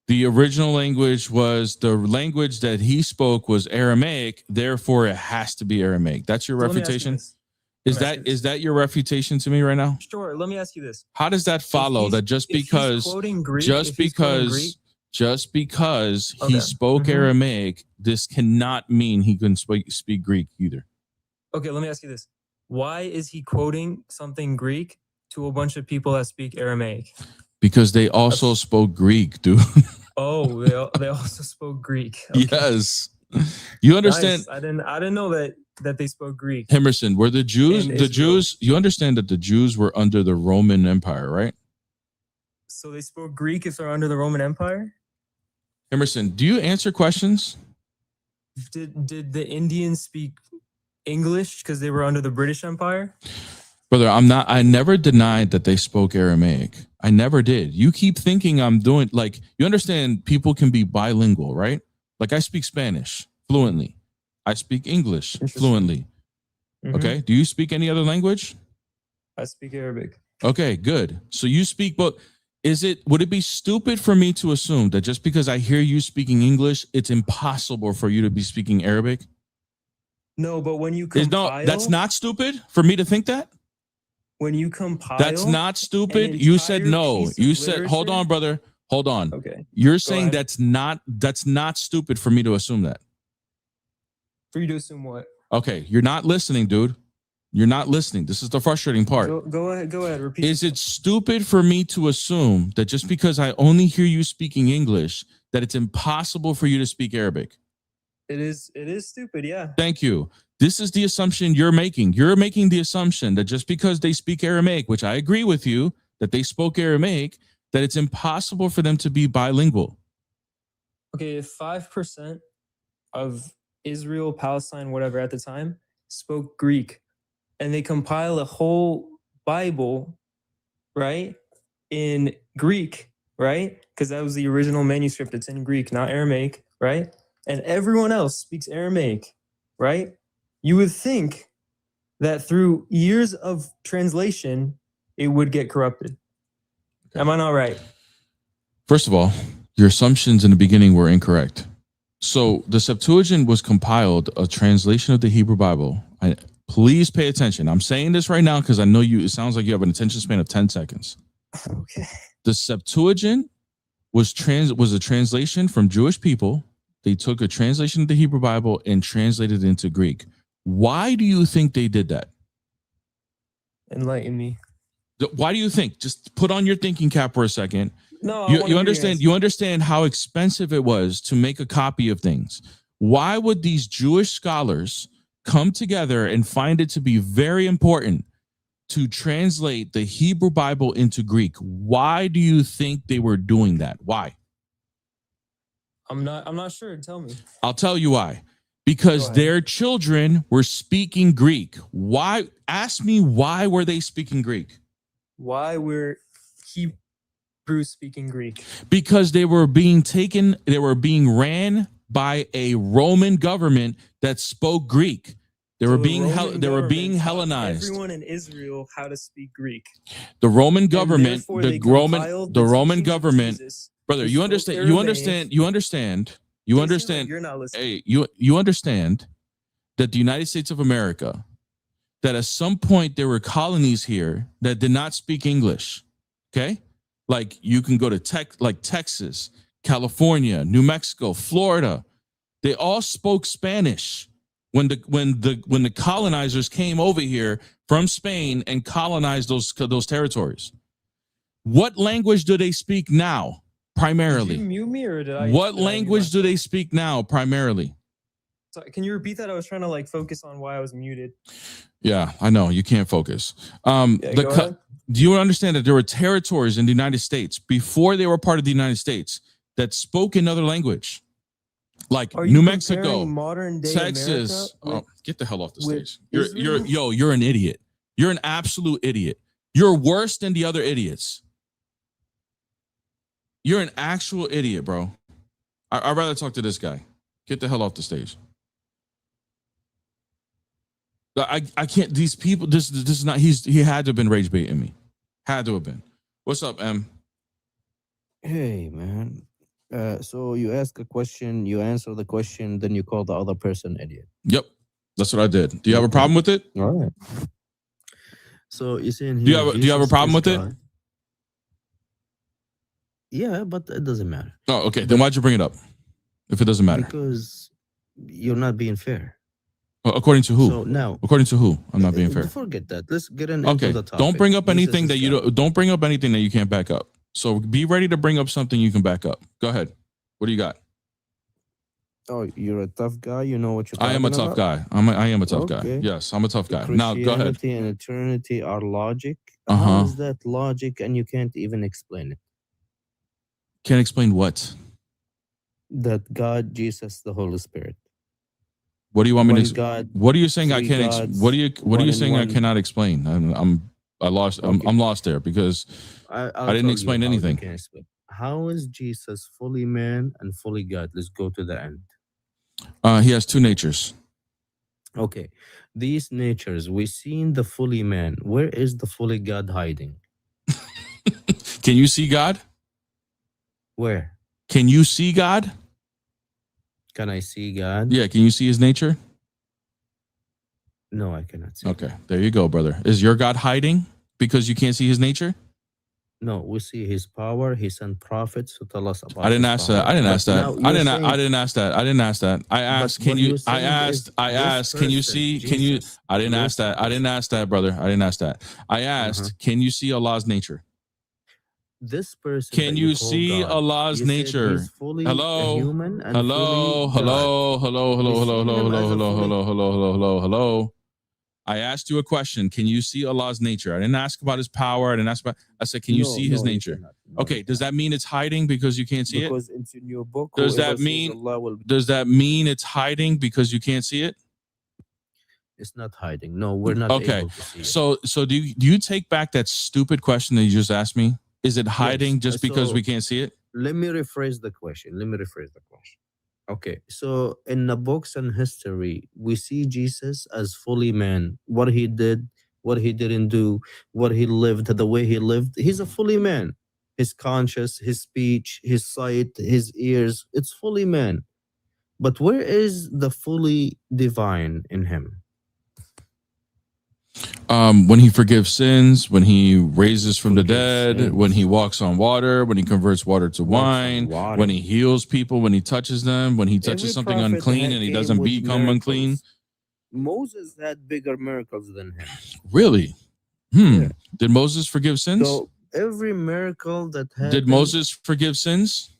The original language was the language that he spoke was Aramaic, therefore it has to be Aramaic. That's your So let me ask you refutation? this. Is that your refutation to me right now? Sure. Let me ask you this. How does that follow that just if he's because quoting Greek, just if he's quoting because Greek, Just because he Okay. spoke Mhm. Aramaic, this cannot mean he couldn't speak Greek either. Okay, let me ask you this. Why is he quoting something Greek to a bunch of people that speak Aramaic? Because they also spoke Greek, dude. Oh, they also spoke Greek. Okay. Yes. You understand? Nice. I didn't know that they spoke Greek. Emerson, were the Jews, In the Israel. Jews, you understand that the Jews were under the Roman Empire, right? So they spoke Greek if they're under the Roman Empire? Emerson, do you answer questions? Did the Indians speak English because they were under the British Empire? Brother, I never denied that they spoke Aramaic. I never did. You keep thinking I'm doing, like, you understand people can be bilingual, right? Like, I speak Spanish fluently. I speak English fluently. Mhm. Okay. Do you speak any other language? I speak Arabic. Okay, good. So you speak, but would it be stupid for me to assume that just because I hear you speaking English, it's impossible for you to be speaking Arabic? No, but when you No, compile, that's not stupid for me to think that. when you compile, That's not stupid. an You said entire no. piece of You said, hold literature- on, brother. Hold on. Okay. You're saying ahead. that's not stupid for me to assume that. For you to assume what? Okay, you're not listening, dude. You're not listening. This is the frustrating part. Go ahead. Repeat. Is it stupid for me to assume that just because I only hear you speaking English, that it's impossible for you to speak Arabic? It is stupid, yeah. Thank you. This is the assumption you're making. You're making the assumption that just because they speak Aramaic, which I agree with you, that they spoke Aramaic, that it's impossible for them to be bilingual. Okay, if 5% of Israel, Palestine, whatever at the time spoke Greek, and they compile a whole Bible, right, in Greek, right? Because that was the original manuscript. It's in Greek, not Aramaic, right? And everyone else speaks Aramaic, right? You would think that through years of translation, it would get corrupted. Okay. Am I not right? First of all, your assumptions in the beginning were incorrect. So the Septuagint was compiled, a translation of the Hebrew Bible. Please pay attention. I'm saying this right now because I know it sounds like you have an attention span of 10 seconds. Okay. The Septuagint was a translation from Jewish people. They took a translation of the Hebrew Bible and translated it into Greek. Why do you think they did that? Enlighten me. Why do you think? Just put on your thinking cap for a second. No, You understand how expensive it was to make a copy of things. Why would these Jewish scholars come together and find it to be very important to translate the Hebrew Bible into Greek? Why do you think they were doing that? Why? I'm not sure. Tell me. I'll tell you why. Because their children were speaking Greek. Why? Ask me, why were they speaking Greek? Why were Hebrews speaking Greek? Because they were being ran by a Roman government that spoke Greek. They were being Hellenized. Everyone in Israel how to speak Greek. The Roman government, the Roman government. Brother, you understand? You're not listening. Hey, you understand that the United States of America, that at some point there were colonies here that did not speak English. Okay, like you can go to Texas, California, New Mexico, Florida. They all spoke Spanish when the colonizers came over here from Spain and colonized those territories. What language do they speak now? Primarily. Did you mute me or did I? What language do they speak now primarily? Sorry, can you repeat that? I was trying to focus on why I was muted. Yeah, I know you can't focus. Do you understand that there were territories in the United States before they were part of the United States that spoke another language? Like New Mexico, modern day Texas. Get the hell off the stage. Israel? You're an idiot. You're an absolute idiot. You're worse than the other idiots. You're an actual idiot, bro. I'd rather talk to this guy. Get the hell off the stage. I can't. These people. This is not. He had to have been rage baiting me. Had to have been. What's up, M? Hey, man. So you ask a question, you answer the question, then you call the other person idiot. Yep, that's what I did. Do you have a problem with it? All right. So you're saying do you have a problem with it? Yeah, but it doesn't matter. Oh, okay. Then why'd you bring it up? If it doesn't matter. Because you're not being fair. According to who? So now, According to who? I'm not being fair. forget that. Let's get into Okay. the topic. Don't bring up Jesus anything is that you God. don't bring up anything that you can't back up. So be ready to bring up something you can back up. Go ahead. What do you got? Oh, you're a tough guy. You know what you're I talking am a tough about? guy. I am a tough guy. Okay. Yes, I'm a tough guy. Now go ahead. Christianity and eternity are logic. Uh-huh. How is that logic and you can't even explain it? Can't explain what? That God, Jesus, the Holy Spirit. What do you want me One to? God, What are you saying? I three can't. gods, What are you one in saying? I one. cannot explain. I lost. Okay. I'm lost there because I'll I didn't tell you explain how you anything. can explain. How is Jesus fully man and fully God? Let's go to the end. He has two natures. Okay. These natures, we see in the fully man. Where is the fully God hiding? Can you see God? Where? Can you see God? Can I see God? Yeah. Can you see His nature? No, I cannot see. Okay. There you go, brother. Is your God hiding because you can't see His nature? No, we see His power. He sent prophets to tell us about. I didn't His ask power. that. I didn't But ask that. now I you're didn't. saying- I didn't ask that. I didn't ask that. I asked. Can what you? you're I saying asked. is I this asked. Can you person, see? Can you? Jesus, I didn't ask this that. I didn't ask that, brother. I didn't ask that. I asked. Can you see Allah's nature? This person. Can that you call see God, Allah's you said nature? He's fully Hello? a human and Hello, fully God. hello, hello, hello, We hello, see hello, him hello, as a hello, fully- hello, hello, hello, hello, hello. I asked you a question. Can you see Allah's nature? I didn't ask about His power. I didn't ask about. I said, can you No, see His no, you nature? cannot. No, Okay. you Does that mean it's hiding because you can't see it? Because it's in your book. Does whoever that says mean? Allah will be- Does that mean it's hiding because you can't see it? It's not hiding. No, we're not Okay. able to see it. So do you take back that stupid question that you just asked me? Is it hiding Yes, just because so- we can't see it? Let me rephrase the question. Okay, so in the books and history, we see Jesus as fully man. What he did, what he didn't do, what he lived, the way he lived. He's a fully man. His conscience, his speech, his sight, his ears, it's fully man. But where is the fully divine in him? When He forgives sins, when He raises from the Forgives dead, sins. when He walks on water, when He converts water to Walks on wine, water. when He heals people, when He touches them, when He touches Every something prophet unclean had and He came doesn't with become miracles. unclean. Moses had bigger miracles than him. Really? Yeah. Did Moses forgive sins? So every miracle that happened. Did Moses forgive sins?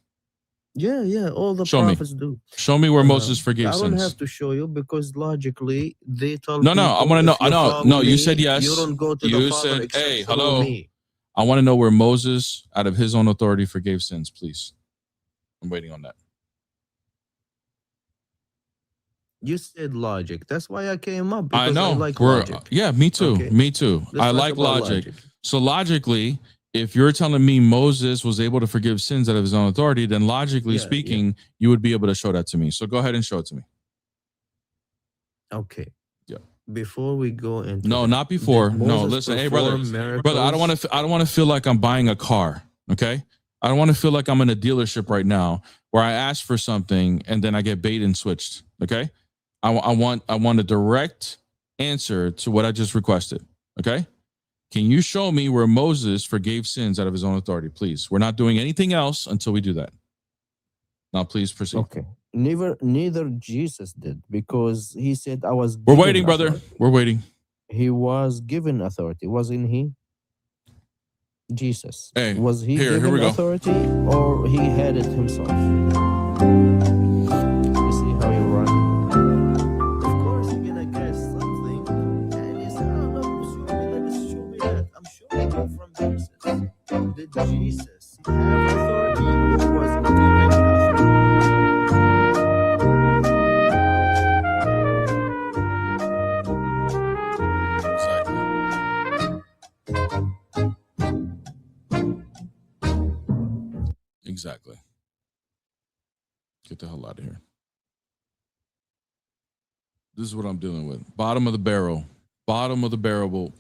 Yeah, all the Show me. prophets do. Show me where Moses forgave I don't sins. have to show you because logically they told No, I want to know. I know. No, you said yes. You don't go to You the Father said, except hey, through hello. me. I want to know where Moses, out of his own authority, forgave sins, please. I'm waiting on that. You said logic. That's why I came up. Because I know. like logic. Yeah, me too. Okay. Me too. Let's I talk like about logic. So logically, if you're telling me Moses was able to forgive sins out of his own authority, then logically Yeah, speaking, you would be able to show that to me. So go ahead and show it to me. Okay. Yeah. Before we go into No, that, not before. did No, Moses listen, hey brother, perform brother, I don't want miracles? to. I don't want to feel like I'm buying a car. Okay, I don't want to feel like I'm in a dealership right now where I ask for something and then I get bait and switched. Okay, I want a direct answer to what I just requested. Okay, can you show me where Moses forgave sins out of his own authority, please? We're not doing anything else until we do that. Now, please proceed. Okay. Neither Jesus did because he said I was We're given waiting, brother. authority. We're waiting. He was given authority, wasn't he? Jesus. Hey, was he here given we go. authority or he had it himself? You see how you run? Of course you're gonna guess something and you say, oh no, let me show me that. I'm showing you from Jesus. Did Jesus have authority or was he given authority? Exactly. Get the hell out of here. This is what I'm dealing with. Bottom of the barrel. Bottom of the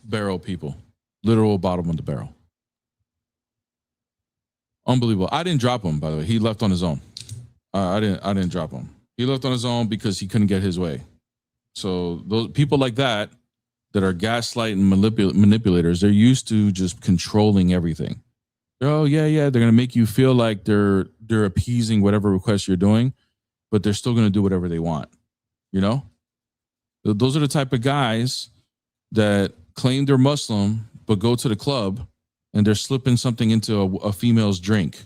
barrel people. Literal bottom of the barrel. Unbelievable. I didn't drop him, by the way. He left on his own. I didn't drop him. He left on his own because he couldn't get his way. So those people like that are gaslight and manipulators, they're used to just controlling everything. Oh yeah, yeah. They're gonna make you feel like they're appeasing whatever request you're doing, but they're still gonna do whatever they want. You know, those are the type of guys that claim they're Muslim but go to the club and they're slipping something into a female's drink.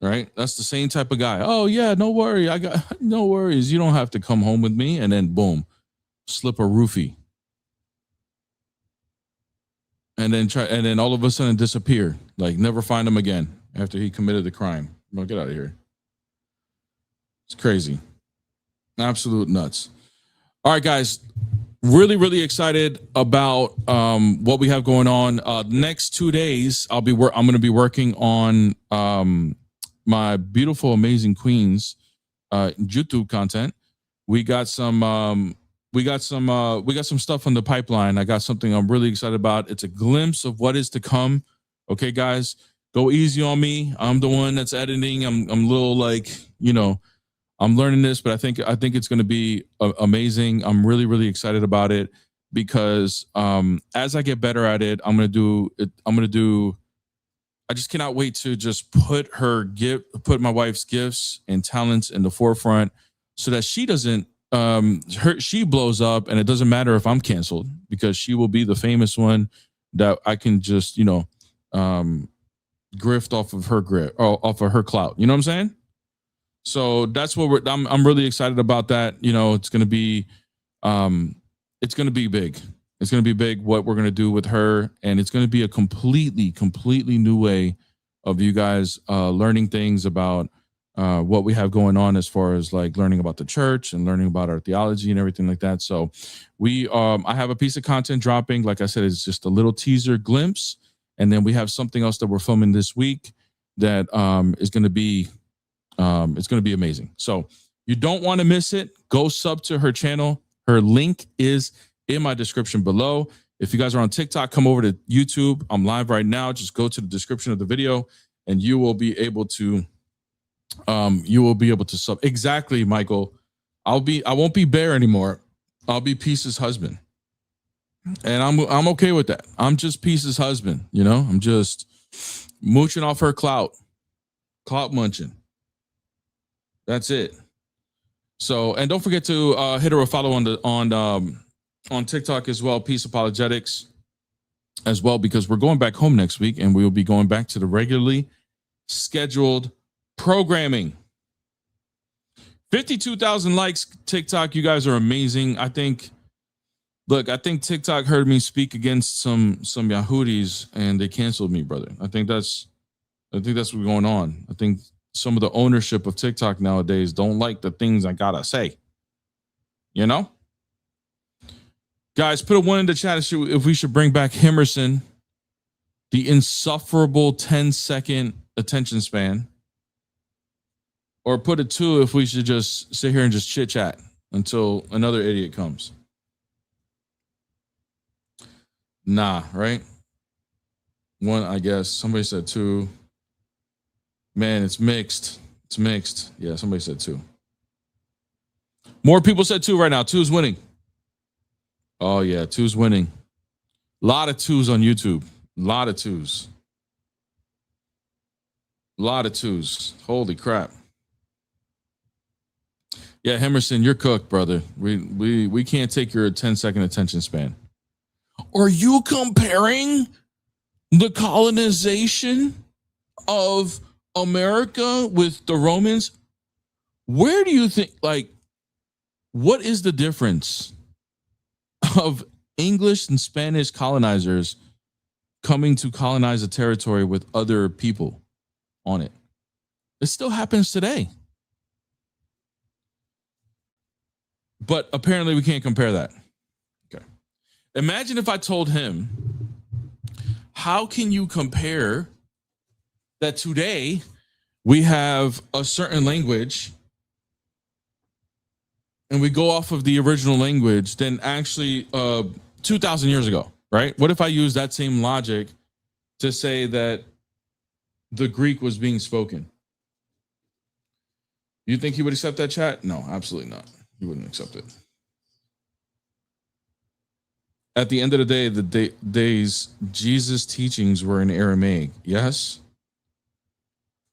Right? That's the same type of guy. Oh yeah, no worry. I got no worries. You don't have to come home with me. And then boom, slip a roofie. And then all of a sudden disappear. Like never find him again after he committed the crime. Well, get out of here. It's crazy. Absolute nuts. All right, guys. Really, really excited about what we have going on. Next 2 days, I'm going to be working on my beautiful, amazing queens YouTube content. We got some stuff on the pipeline. I got something I'm really excited about. It's a glimpse of what is to come. Okay, guys, go easy on me. I'm the one that's editing. I'm a little like, I'm learning this, but I think it's going to be amazing. I'm really, really excited about it because as I get better at it, I'm going to do I just cannot wait to just put my wife's gifts and talents in the forefront so that she doesn't, she blows up and it doesn't matter if I'm canceled because she will be the famous one that I can just, grift off of her clout. You know what I'm saying? So that's what I'm really excited about that. It's going to be big. It's going to be big what we're going to do with her. And it's going to be a completely new way of you guys learning things about what we have going on as far as like learning about the church and learning about our theology and everything like that. So I have a piece of content dropping. Like I said, it's just a little teaser glimpse. And then we have something else that we're filming this week that is going to be it's going to be amazing. So you don't want to miss it. Go sub to her channel. Her link is in my description below. If you guys are on TikTok, come over to YouTube. I'm live right now. Just go to the description of the video and you will be able to sub. Exactly, Michael. I won't be Bear anymore. I'll be Peace's husband. And I'm okay with that. I'm just Peace's husband, I'm just mooching off her clout munching. That's it. So, and don't forget to hit her a follow on TikTok as well, Peace Apologetics as well, because we're going back home next week and we will be going back to the regularly scheduled programming. 52,000 likes, TikTok. You guys are amazing. I think TikTok heard me speak against some Yahudis and they canceled me, brother. I think that's what's going on. I think some of the ownership of TikTok nowadays don't like the things I gotta say. Guys, put a 1 in the chat if we should bring back Himerson, the insufferable 10-second attention span. Or put a 2 if we should just sit here and just chit chat until another idiot comes. Nah, right? 1, I guess. Somebody said 2. Man, it's mixed. It's mixed. Yeah, somebody said 2. More people said 2 right now. 2's winning. Oh, yeah, 2's winning. A lot of 2s on YouTube. A lot of 2s. A lot of 2s. Holy crap. Yeah, Hemerson, you're cooked, brother. We can't take your 10-second attention span. Are you comparing the colonization of America with the Romans? Where do you think, what is the difference of English and Spanish colonizers coming to colonize a territory with other people on it? It still happens today. But apparently we can't compare that. Okay. Imagine if I told him, how can you compare that today we have a certain language and we go off of the original language than actually 2,000 years ago, right? What if I use that same logic to say that the Greek was being spoken? You think he would accept that, chat? No, absolutely not. He wouldn't accept it. At the end of the day, days Jesus' teachings were in Aramaic. Yes.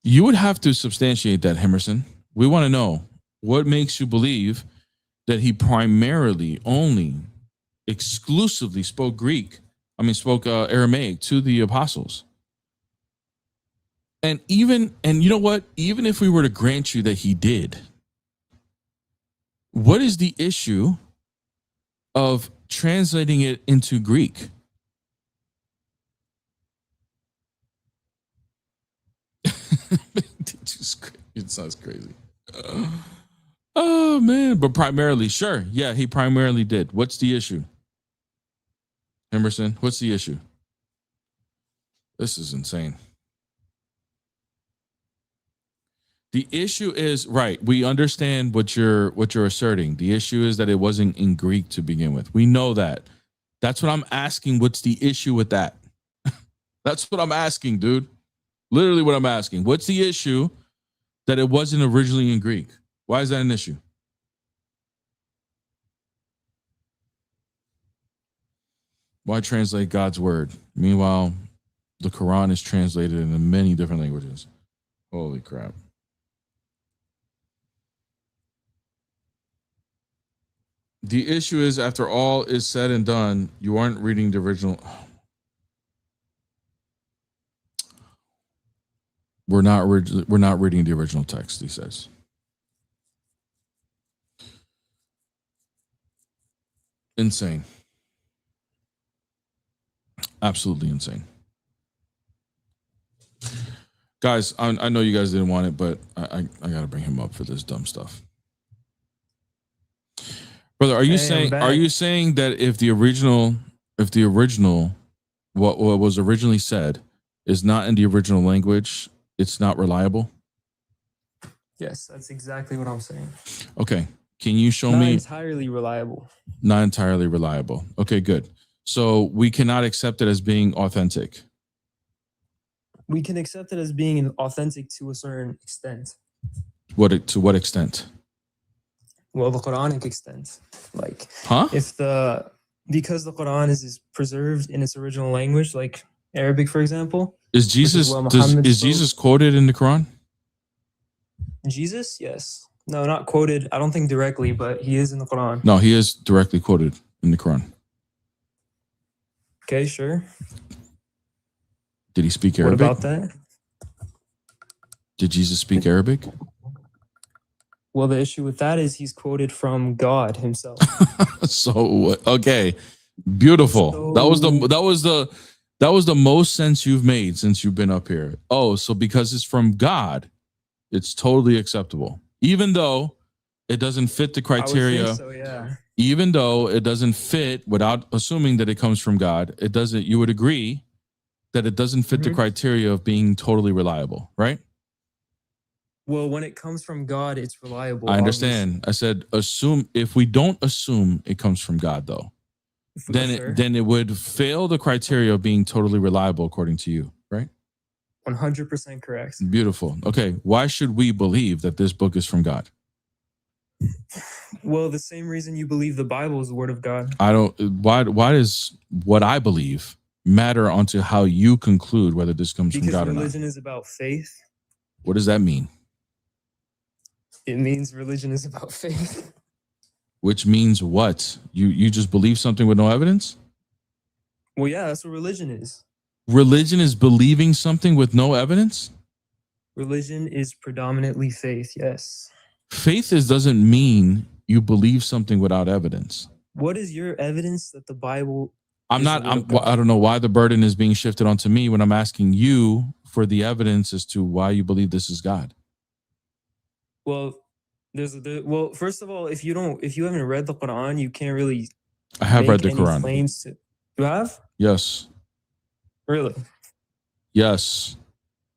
You would have to substantiate that, Hemerson. We want to know what makes you believe that he primarily, only, exclusively spoke Aramaic to the apostles. And you know what? Even if we were to grant you that he did, what is the issue of translating it into Greek? It sounds crazy. Oh man, but primarily, sure. Yeah, he primarily did. What's the issue? Emerson, what's the issue? This is insane. The issue is, right, we understand what you're asserting. The issue is that it wasn't in Greek to begin with. We know that. That's what I'm asking. What's the issue with that? That's what I'm asking, dude. Literally what I'm asking. What's the issue that it wasn't originally in Greek? Why is that an issue? Why translate God's word? Meanwhile, the Quran is translated into many different languages. Holy crap. The issue is, after all is said and done, you aren't reading the original. We're not reading the original text, he says. Insane. Absolutely insane. Guys, I know you guys didn't want it, but I got to bring him up for this dumb stuff. Brother, are you saying that if the original what was originally said is not in the original language, it's not reliable? Yes, that's exactly what I'm saying. Okay. Can you show me? Not entirely reliable. Not entirely reliable. Okay, good. So we cannot accept it as being authentic. We can accept it as being authentic to a certain extent. To what extent? Well, the Quranic extent. Like, because Huh? the Quran is preserved in its original language, like Arabic, for example. Is Jesus Jesus quoted in the Quran? Jesus? Yes. No, not quoted. I don't think directly, but he is in the Quran. No, he is directly quoted in the Quran. Okay, sure. Did he speak Arabic? What about that? Did Jesus speak Arabic? Well, the issue with that is he's quoted from God himself. So okay, beautiful. So, that was the most sense you've made since you've been up here. Oh, so because it's from God, it's totally acceptable, even though it doesn't fit the criteria. I would think so, yeah. Even though it doesn't fit, without assuming that it comes from God, it doesn't. You would agree that it doesn't fit the criteria of being totally reliable, right? Well, when it comes from God, it's reliable. I understand. Obviously. I said assume. If we don't assume it comes from God, though, then it would fail the criteria of being totally reliable according to you, right? 100% correct. Beautiful. Okay, why should we believe that this book is from God? Well, the same reason you believe the Bible is the word of God. I don't. Why does what I believe matter onto how you conclude whether this comes from God or not? Because religion is about faith. What does that mean? It means religion is about faith. Which means what? You just believe something with no evidence? Well, yeah, that's what religion is. Religion is believing something with no evidence? Religion is predominantly faith, yes. Faith doesn't mean you believe something without evidence. What is your evidence that the Bible I don't know why the burden is being shifted onto me when I'm asking you for the evidence as to why you believe this is God. Well, first of all, if you haven't read the Quran, you can't really. I have read the Quran. You have? Yes. Really? Yes.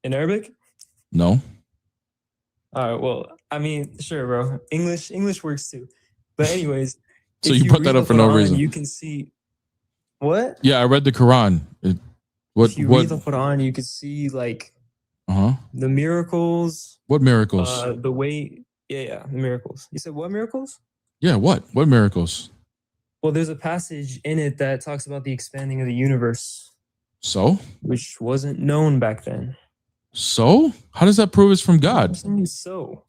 In Arabic? No. All right. Well, I mean, sure, bro. English works too. But anyways, so you put that up for no reason. You can see what? Yeah, I read the Quran. If you read the Quran, you can see like the miracles. What miracles? The way, the miracles. You said what miracles? Yeah, what? What miracles? Well, there's a passage in it that talks about the expanding of the universe, So? which wasn't known back then. So? How does that prove it's from God? So,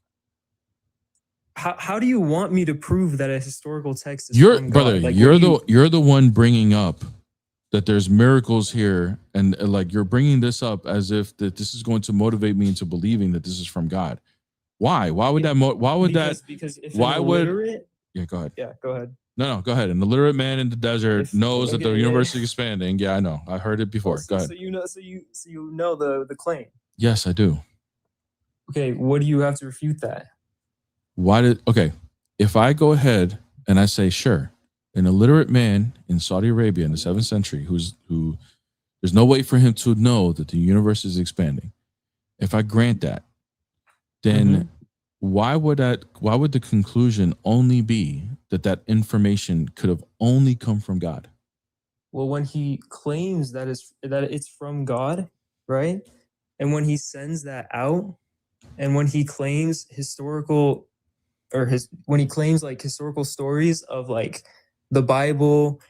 how do you want me to prove that a historical text is You're from God? brother, Like, you're the one bringing up that there's miracles here, and like you're bringing this up as if that this is going to motivate me into believing that this is from God. Why? Why would that? Why would because if why an would? illiterate, Yeah, go ahead. yeah, go ahead. No, go ahead. An illiterate man in the desert knows that the okay, universe is expanding. Yeah, I know. I heard it before. Go ahead. So you know the claim. Yes, I do. Okay, what do you have to refute that? Okay, if I go ahead and I say, sure, an illiterate man in Saudi Arabia in the 7th century who there's no way for him to know that the universe is expanding. If I grant that, then why would the conclusion only be that information could have only come from God? Well, when he claims that it's from God, right? And when he sends that out, and when he claims when he claims like historical stories of like the Bible.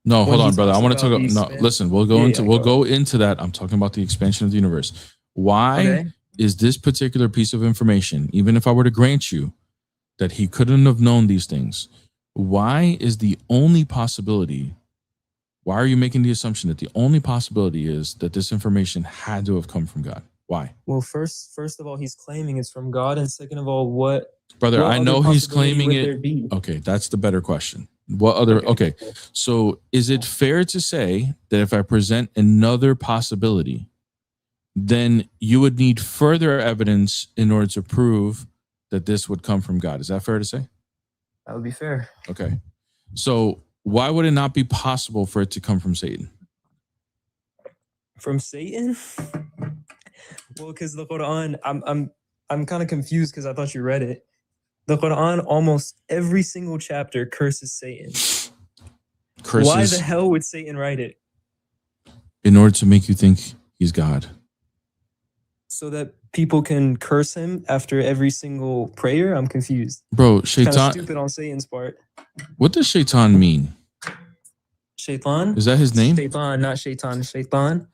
No, hold he on, brother. I talks want to about talk. the No, listen. We'll go into that. I'm talking about the expansion of the universe. Why is this particular piece of information, even if I were to grant you that he couldn't have known these things, why is the only possibility? Why are you making the assumption that the only possibility is that this information had to have come from God? Why? Well, first of all, he's claiming it's from God, and second of all, brother? what I know other he's possibility claiming would it. there be? Okay, that's the better question. What other? Okay, so is it fair to say that if I present another possibility, then you would need further evidence in order to prove that this would come from God? Is that fair to say? That would be fair. Okay, so why would it not be possible for it to come from Satan? From Satan? Well, because the Quran, I'm kind of confused because I thought you read it. The Quran, almost every single chapter curses Satan. Why the hell would Satan write it? In order to make you think he's God. So that people can curse him after every single prayer? I'm confused. Bro, Shaitan. Kind of stupid on Satan's part. What does Shaitan mean? Shaitan? Is that his name? Shaitan, not Shaitan. Shaitan.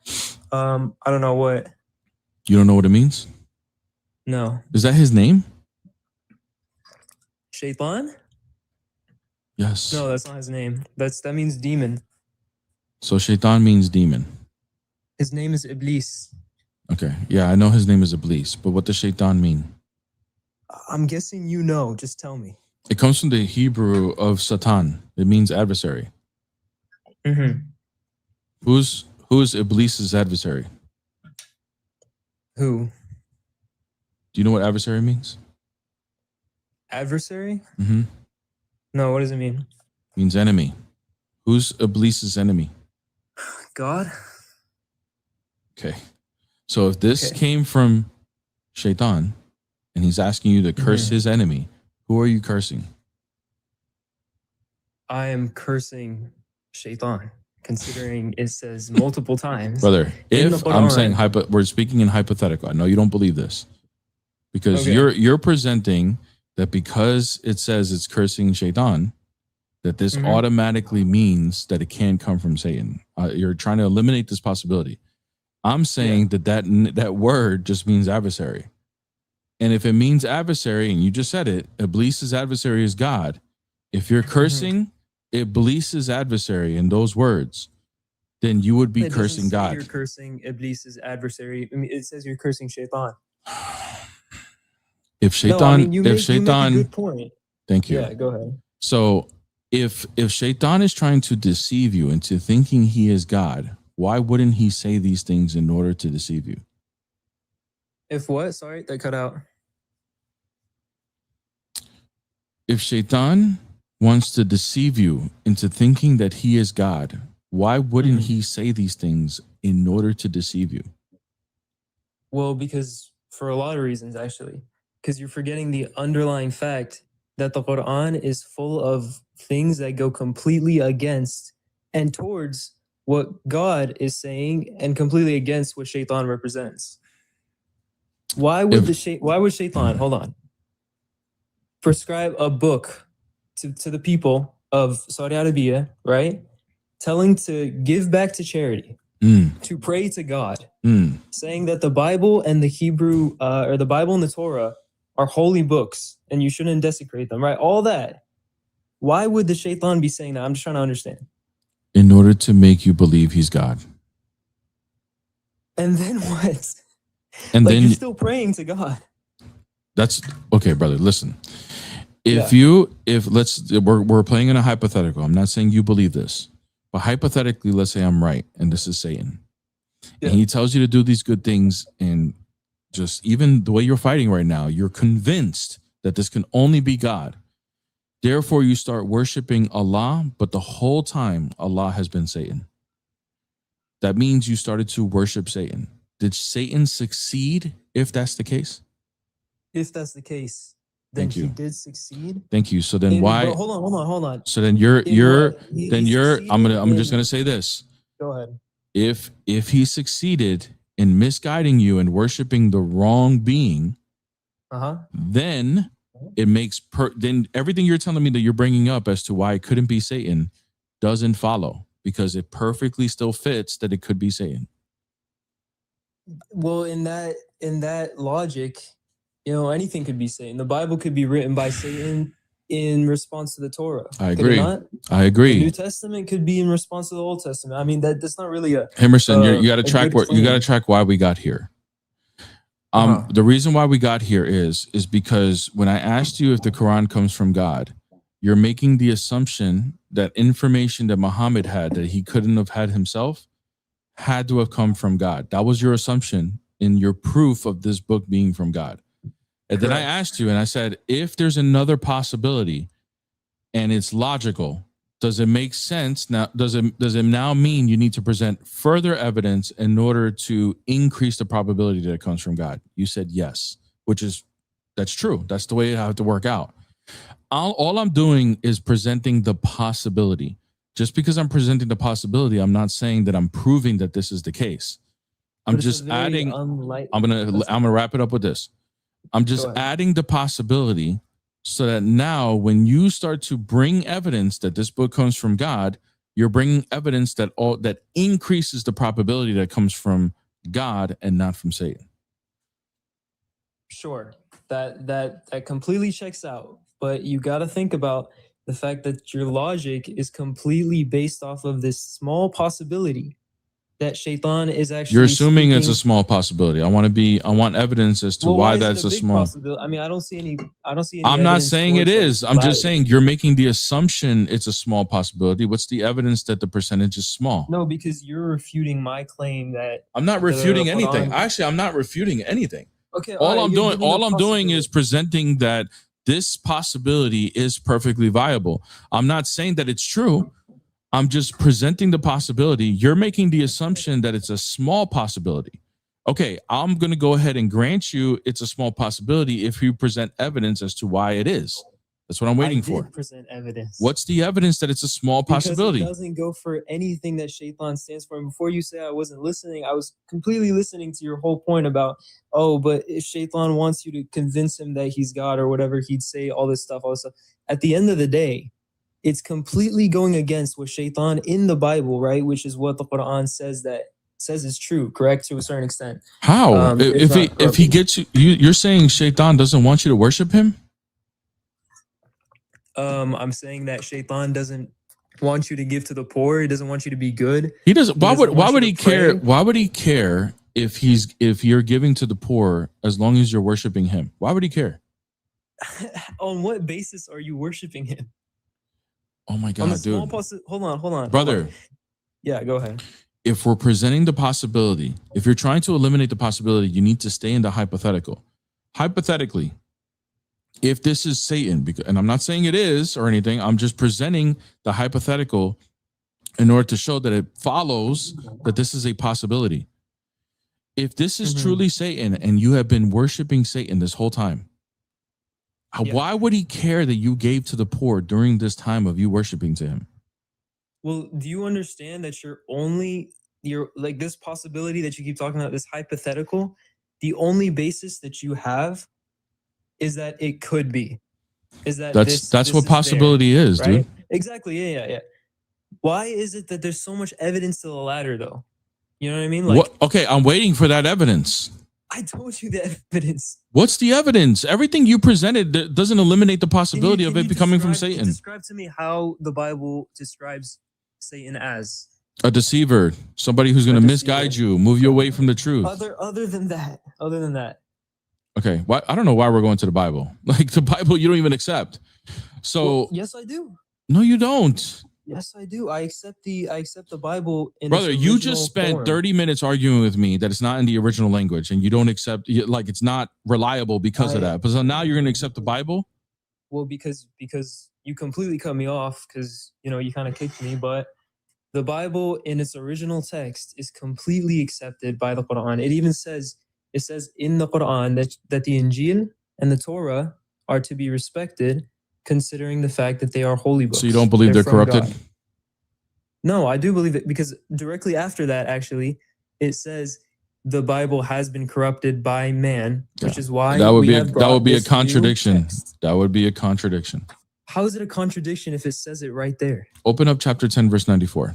I don't know what. You don't know what it means? No. Is that his name? Shaitan? Yes. No, that's not his name. That means demon. So Shaitan means demon. His name is Iblis. Okay. Yeah, I know his name is Iblis, but what does Shaitan mean? I'm guessing you know. Just tell me. It comes from the Hebrew of Satan. It means adversary. Mm-hmm. Who's Iblis's adversary? Who? Do you know what adversary means? Adversary? Mm-hmm. No, what does it mean? Means enemy. Who's Iblis's enemy? God. Okay. So if this came from Shaitan and he's asking you to curse his enemy, who are you cursing? I am cursing Shaitan, considering it says multiple times. Brother, if I'm saying we're speaking in hypothetical. I know you don't believe this. Because you're presenting that because it says it's cursing Shaitan, that this automatically means that it can't come from Satan. You're trying to eliminate this possibility. I'm saying that word just means adversary. And if it means adversary, and you just said it, Iblis's adversary is God. If you're cursing Iblis's adversary in those words, then you would be cursing God. You're cursing Iblis's adversary. I mean, it says you're cursing Shaitan. If Shaitan, you make a good point. Thank you. Yeah, go ahead. So if Shaitan is trying to deceive you into thinking he is God, why wouldn't he say these things in order to deceive you? If what? Sorry, that cut out. If Shaitan wants to deceive you into thinking that he is God, why wouldn't he say these things in order to deceive you? Well, because for a lot of reasons, actually. Because you're forgetting the underlying fact that the Quran is full of things that go completely against and towards what God is saying and completely against what Shaitan represents. Why would Shaitan, hold on, prescribe a book to the people of Saudi Arabia, right? Telling to give back to charity, to pray to God, saying that the Bible and the Hebrew or the Bible and the Torah are holy books and you shouldn't desecrate them, right? All that. Why would the shaitan be saying that? I'm just trying to understand. In order to make you believe he's God. And then what? And like then you're still praying to God. That's okay, brother. Listen, if we're playing in a hypothetical. I'm not saying you believe this, but hypothetically, let's say I'm right and this is Satan, and he tells you to do these good things, and just even the way you're fighting right now, you're convinced that this can only be God. Therefore, you start worshiping Allah, but the whole time Allah has been Satan. That means you started to worship Satan. Did Satan succeed if that's the case? If that's the case, then Thank you. he did succeed. Thank you. So then why? But hold on. So then I'm just gonna say this. Go ahead. If he succeeded in misguiding you and worshiping the wrong being, then it makes then everything you're telling me that you're bringing up as to why it couldn't be Satan doesn't follow, because it perfectly still fits that it could be Satan. Well, in that logic, anything could be Satan. The Bible could be written by Satan in response to the Torah. I agree. I agree. The New Testament could be in response to the Old Testament. I mean, that's not really a Emerson. You got to track you got to track why we got here. The reason why we got here is because when I asked you if the Quran comes from God, you're making the assumption that information that Muhammad had that he couldn't have had himself had to have come from God. That was your assumption in your proof of this book being from God. And then I asked you and I said, if there's another possibility and it's logical, does it make sense now? Does it now mean you need to present further evidence in order to increase the probability that it comes from God? You said yes, that's true. That's the way it had to work out. All I'm doing is presenting the possibility. Just because I'm presenting the possibility, I'm not saying that I'm proving that this is the case. I'm just adding. I'm gonna wrap it up with this. I'm just adding the possibility so that now when you start to bring evidence that this book comes from God, you're bringing evidence that increases the probability that it comes from God and not from Satan. Sure. That completely checks out. But you got to think about the fact that your logic is completely based off of this small possibility that Shaitan is actually. You're assuming it's a small possibility. I want evidence as to why that's a small possibility. I mean, I don't see any. I'm not saying it is. I'm just saying you're making the assumption it's a small possibility. What's the evidence that the percentage is small? No, because you're refuting my claim that I'm not refuting anything. Actually, I'm not refuting anything. Okay. All I'm doing is presenting that this possibility is perfectly viable. I'm not saying that it's true. I'm just presenting the possibility. You're making the assumption that it's a small possibility. Okay, I'm going to go ahead and grant you it's a small possibility if you present evidence as to why it is. That's what I'm waiting for. Present evidence. What's the evidence that it's a small possibility? Because it doesn't go for anything that Shaitan stands for. And before you say I wasn't listening, I was completely listening to your whole point about, but if Shaitan wants you to convince him that he's God or whatever, he'd say all this stuff. At the end of the day, it's completely going against what Shaitan in the Bible, right? Which is what the Quran says is true, correct? To a certain extent. How? If he gets you're saying Shaitan doesn't want you to worship him? I'm saying that Shaitan doesn't want you to give to the poor. He doesn't want you to be good. He doesn't. Why would he care? Why would he care if you're giving to the poor as long as you're worshiping him? Why would he care? On what basis are you worshiping him? Oh my God, dude. Hold on. Brother. Yeah, go ahead. If we're presenting the possibility, if you're trying to eliminate the possibility, you need to stay in the hypothetical. Hypothetically, if this is Satan, and I'm not saying it is or anything, I'm just presenting the hypothetical in order to show that it follows that this is a possibility. If this is truly Satan and you have been worshiping Satan this whole time, why would he care that you gave to the poor during this time of you worshiping to him? Well, do you understand that you're like this possibility that you keep talking about, this hypothetical, the only basis that you have is that it could be. Is that that's what possibility is, right? dude. Exactly. Yeah. Why is it that there's so much evidence to the latter, though? You know what I mean? Like, What? Okay, I'm waiting for that evidence. I told you the evidence. What's the evidence? Everything you presented doesn't eliminate the possibility of Can it becoming from describe- Satan. Describe to me how the Bible describes Satan as. A deceiver, somebody who's going A to deceiver. misguide you, move you away from the truth. Other than that. Okay, why? I don't know why we're going to the Bible. Like the Bible, you don't even accept. So Well, yes, I do. no, you don't, Yes, I do. I accept the Bible in brother. its You original just spent form. 30 minutes arguing with me that it's not in the original language, and you don't accept. Like it's not reliable because of that. But so now you're going to accept the Bible. Well, because you completely cut me off because you kind of kicked me, but the Bible in its original text is completely accepted by the Quran. It says in the Quran that the Injil and the Torah are to be respected, considering the fact that they are holy books. So you don't believe they're from corrupted? God. No, I do believe it because directly after that, actually, it says the Bible has been corrupted by man, which is why that would we be have that brought would be a this new contradiction. text. That would be a contradiction. How is it a contradiction if it says it right there? Open up chapter 10, verse 94.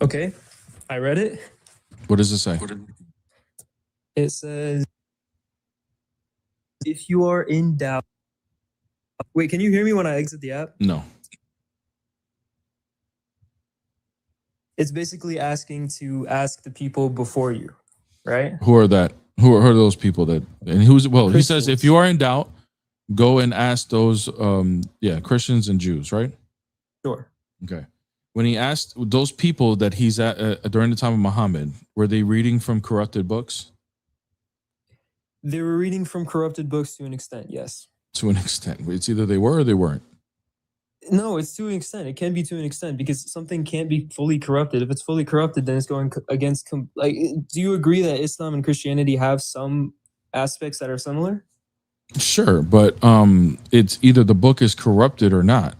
Okay, I read it. What does it say? It says, if you are in doubt. Wait, can you hear me when I exit the app? No. It's basically asking to ask the people before you, right? Who are that? Who are those people that? And who's well? He says, if you are in doubt, go and ask those. Christians and Jews, right? Sure. Okay. When he asked those people that he's at during the time of Muhammad, were they reading from corrupted books? They were reading from corrupted books to an extent, yes. To an extent, it's either they were or they weren't. No, it's to an extent. It can be to an extent because something can't be fully corrupted. If it's fully corrupted, then it's going against. Do you agree that Islam and Christianity have some aspects that are similar? Sure, but it's either the book is corrupted or not.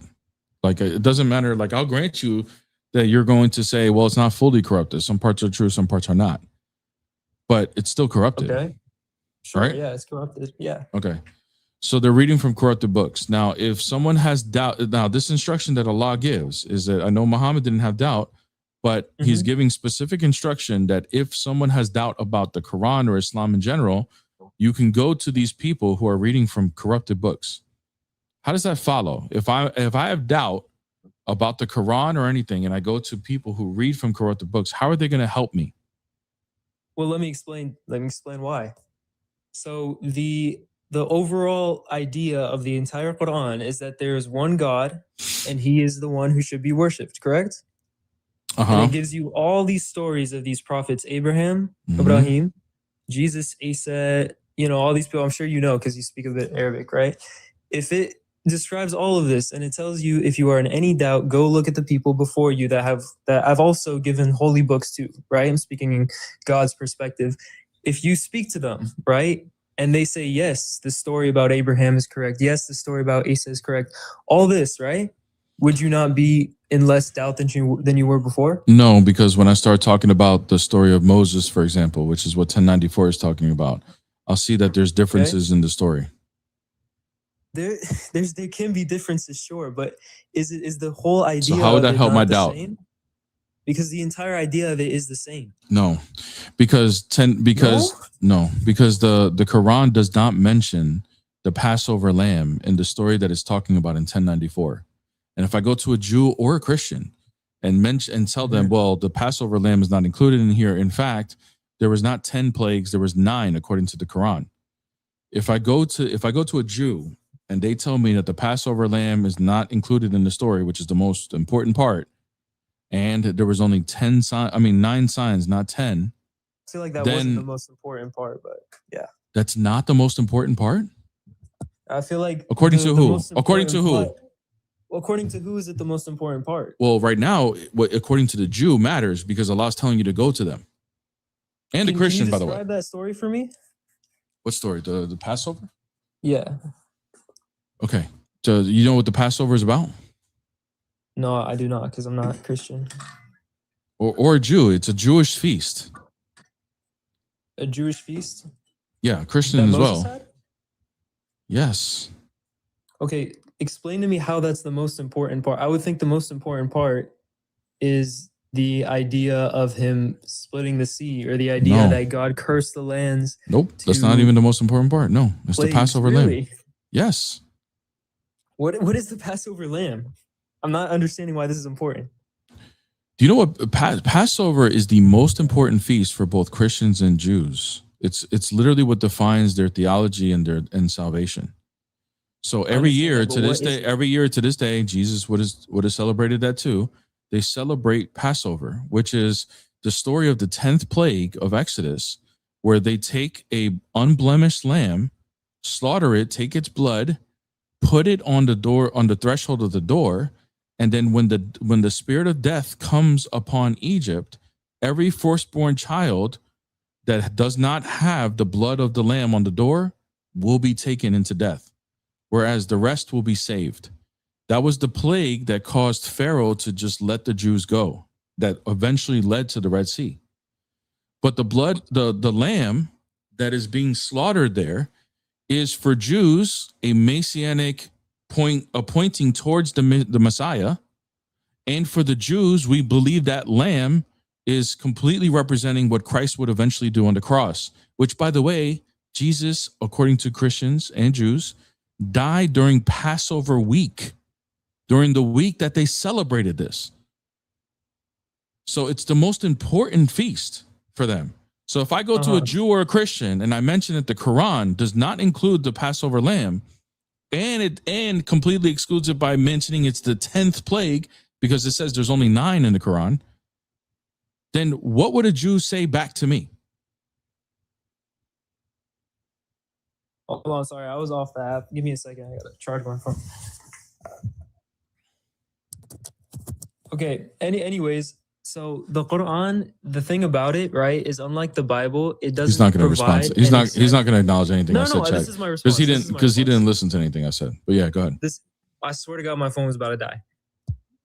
Like it doesn't matter. Like I'll grant you that you're going to say, well, it's not fully corrupted. Some parts are true, some parts are not. But it's still corrupted. Okay. Sure. Right? Yeah, it's corrupted. Yeah. Okay. So they're reading from corrupted books. Now, if someone has doubt, now this instruction that Allah gives is that I know Muhammad didn't have doubt, but he's giving specific instruction that if someone has doubt about the Quran or Islam in general, you can go to these people who are reading from corrupted books. How does that follow? If I have doubt about the Quran or anything, and I go to people who read from corrupted books, how are they going to help me? Well, let me explain why. So the overall idea of the entire Quran is that there is one God and he is the one who should be worshipped, correct? And it gives you all these stories of these prophets, Abraham, Ibrahim, Jesus, Isa, all these people. I'm sure you know because you speak a bit Arabic, right? If it describes all of this and it tells you if you are in any doubt, go look at the people before you that I've also given holy books to, right? I'm speaking in God's perspective. If you speak to them, right? And they say, yes, the story about Abraham is correct. Yes, the story about Isa is correct. All this, right? Would you not be in less doubt than you were before? No, because when I start talking about the story of Moses, for example, which is what 1094 is talking about, I'll see that there's differences in the story. There can be differences, sure, but is the whole idea? So how would that help my doubt? Same? Because the entire idea of it is the same. No, because the Quran does not mention the Passover lamb in the story that it's talking about in 1094. And if I go to a Jew or a Christian and tell them, well, the Passover lamb is not included in here. In fact, there was not 10 plagues, there was 9 according to the Quran. If I go to a Jew and they tell me that the Passover lamb is not included in the story, which is the most important part, and there was only 9 signs, not 10. I feel like that wasn't the most important part, but yeah. That's not the most important part? I feel like according to who? According to who? According to who is it the most important part? Well, right now, according to the Jew matters because Allah's telling you to go to them. And the Christian, by the way. Describe that story for me? What story? The Passover? Yeah. Okay. So you know what the Passover is about? No, I do not because I'm not Christian. or a Jew. It's a Jewish feast. A Jewish feast Yeah, Christian that as Moses well. had? Yes. Okay, explain to me how that's the most important part. I would think the most important part is the idea of him splitting the sea, or the idea No. that God cursed the lands. Nope. That's not to even the most important part. No, it's the plagues. Passover lamb. Really? Yes. What is the Passover lamb? I'm not understanding why this is important. Do you know what Passover is? The most important feast for both Christians and Jews. It's literally what defines their theology and salvation. So every year to this day, Jesus would have celebrated that too. They celebrate Passover, which is the story of the 10th plague of Exodus, where they take a unblemished lamb, slaughter it, take its blood, put it on the threshold of the door, and then when the spirit of death comes upon Egypt, every firstborn child that does not have the blood of the lamb on the door will be taken into death, whereas the rest will be saved. That was the plague that caused Pharaoh to just let the Jews go, that eventually led to the Red Sea. But the blood, the lamb that is being slaughtered there is for Jews a messianic pointing towards the Messiah. And for the Jews, we believe that lamb is completely representing what Christ would eventually do on the cross, which, by the way, Jesus, according to Christians and Jews, died during Passover week, during the week that they celebrated this. So it's the most important feast for them. So if I go to a Jew or a Christian and I mention that the Quran does not include the Passover lamb, and completely excludes it by mentioning it's the 10th plague because it says there's only 9 in the Quran, then what would a Jew say back to me? Hold on, sorry, I was off the app. Give me a second. I gotta charge my phone. Okay. Anyways, so the Quran, the thing about it, right, is unlike the Bible, it doesn't. He's not going to respond. He's not going to acknowledge anything I said. This is my response. Because he didn't listen to anything I said. But yeah, go ahead. I swear to God, my phone was about to die.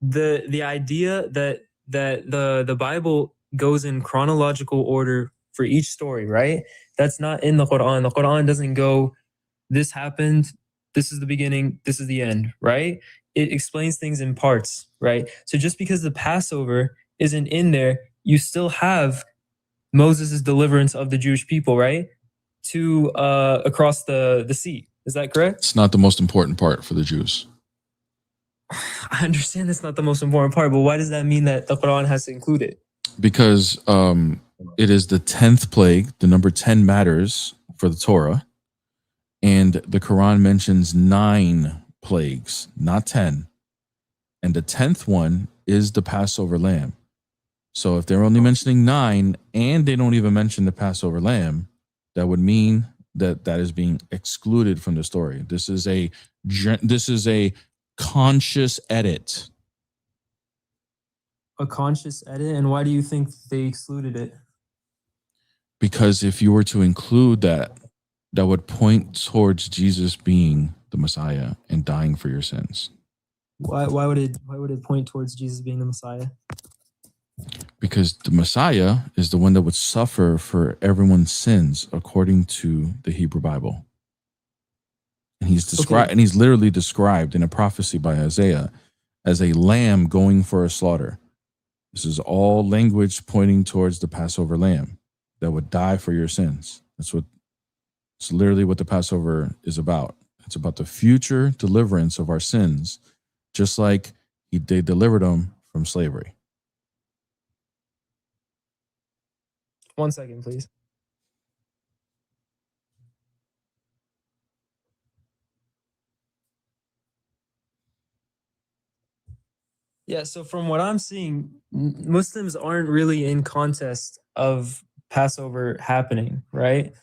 The idea that the Bible goes in chronological order for each story, right? That's not in the Quran. The Quran doesn't go, this happened, this is the beginning, this is the end, right? It explains things in parts, right? So just because the Passover isn't in there, you still have Moses' deliverance of the Jewish people, right? To across the sea. Is that correct? It's not the most important part for the Jews. I understand that's not the most important part, but why does that mean that the Quran has to include it? Because it is the 10th plague. The number 10 matters for the Torah. And the Quran mentions 9 plagues, not 10. And the 10th one is the Passover lamb. So if they're only mentioning 9 and they don't even mention the Passover lamb, that would mean that is being excluded from the story. This is a conscious edit. A conscious edit? And why do you think they excluded it? Because if you were to include that would point towards Jesus being the Messiah and dying for your sins. Why would it point towards Jesus being the Messiah? Because the Messiah is the one that would suffer for everyone's sins according to the Hebrew Bible. And he's described, and he's literally described in a prophecy by Isaiah as a lamb going for a slaughter. This is all language pointing towards the Passover lamb that would die for your sins. It's literally what the Passover is about. It's about the future deliverance of our sins, just like they delivered them from slavery. 1 second, please. Yeah, so from what I'm seeing, Muslims aren't really in contest of Passover happening, right?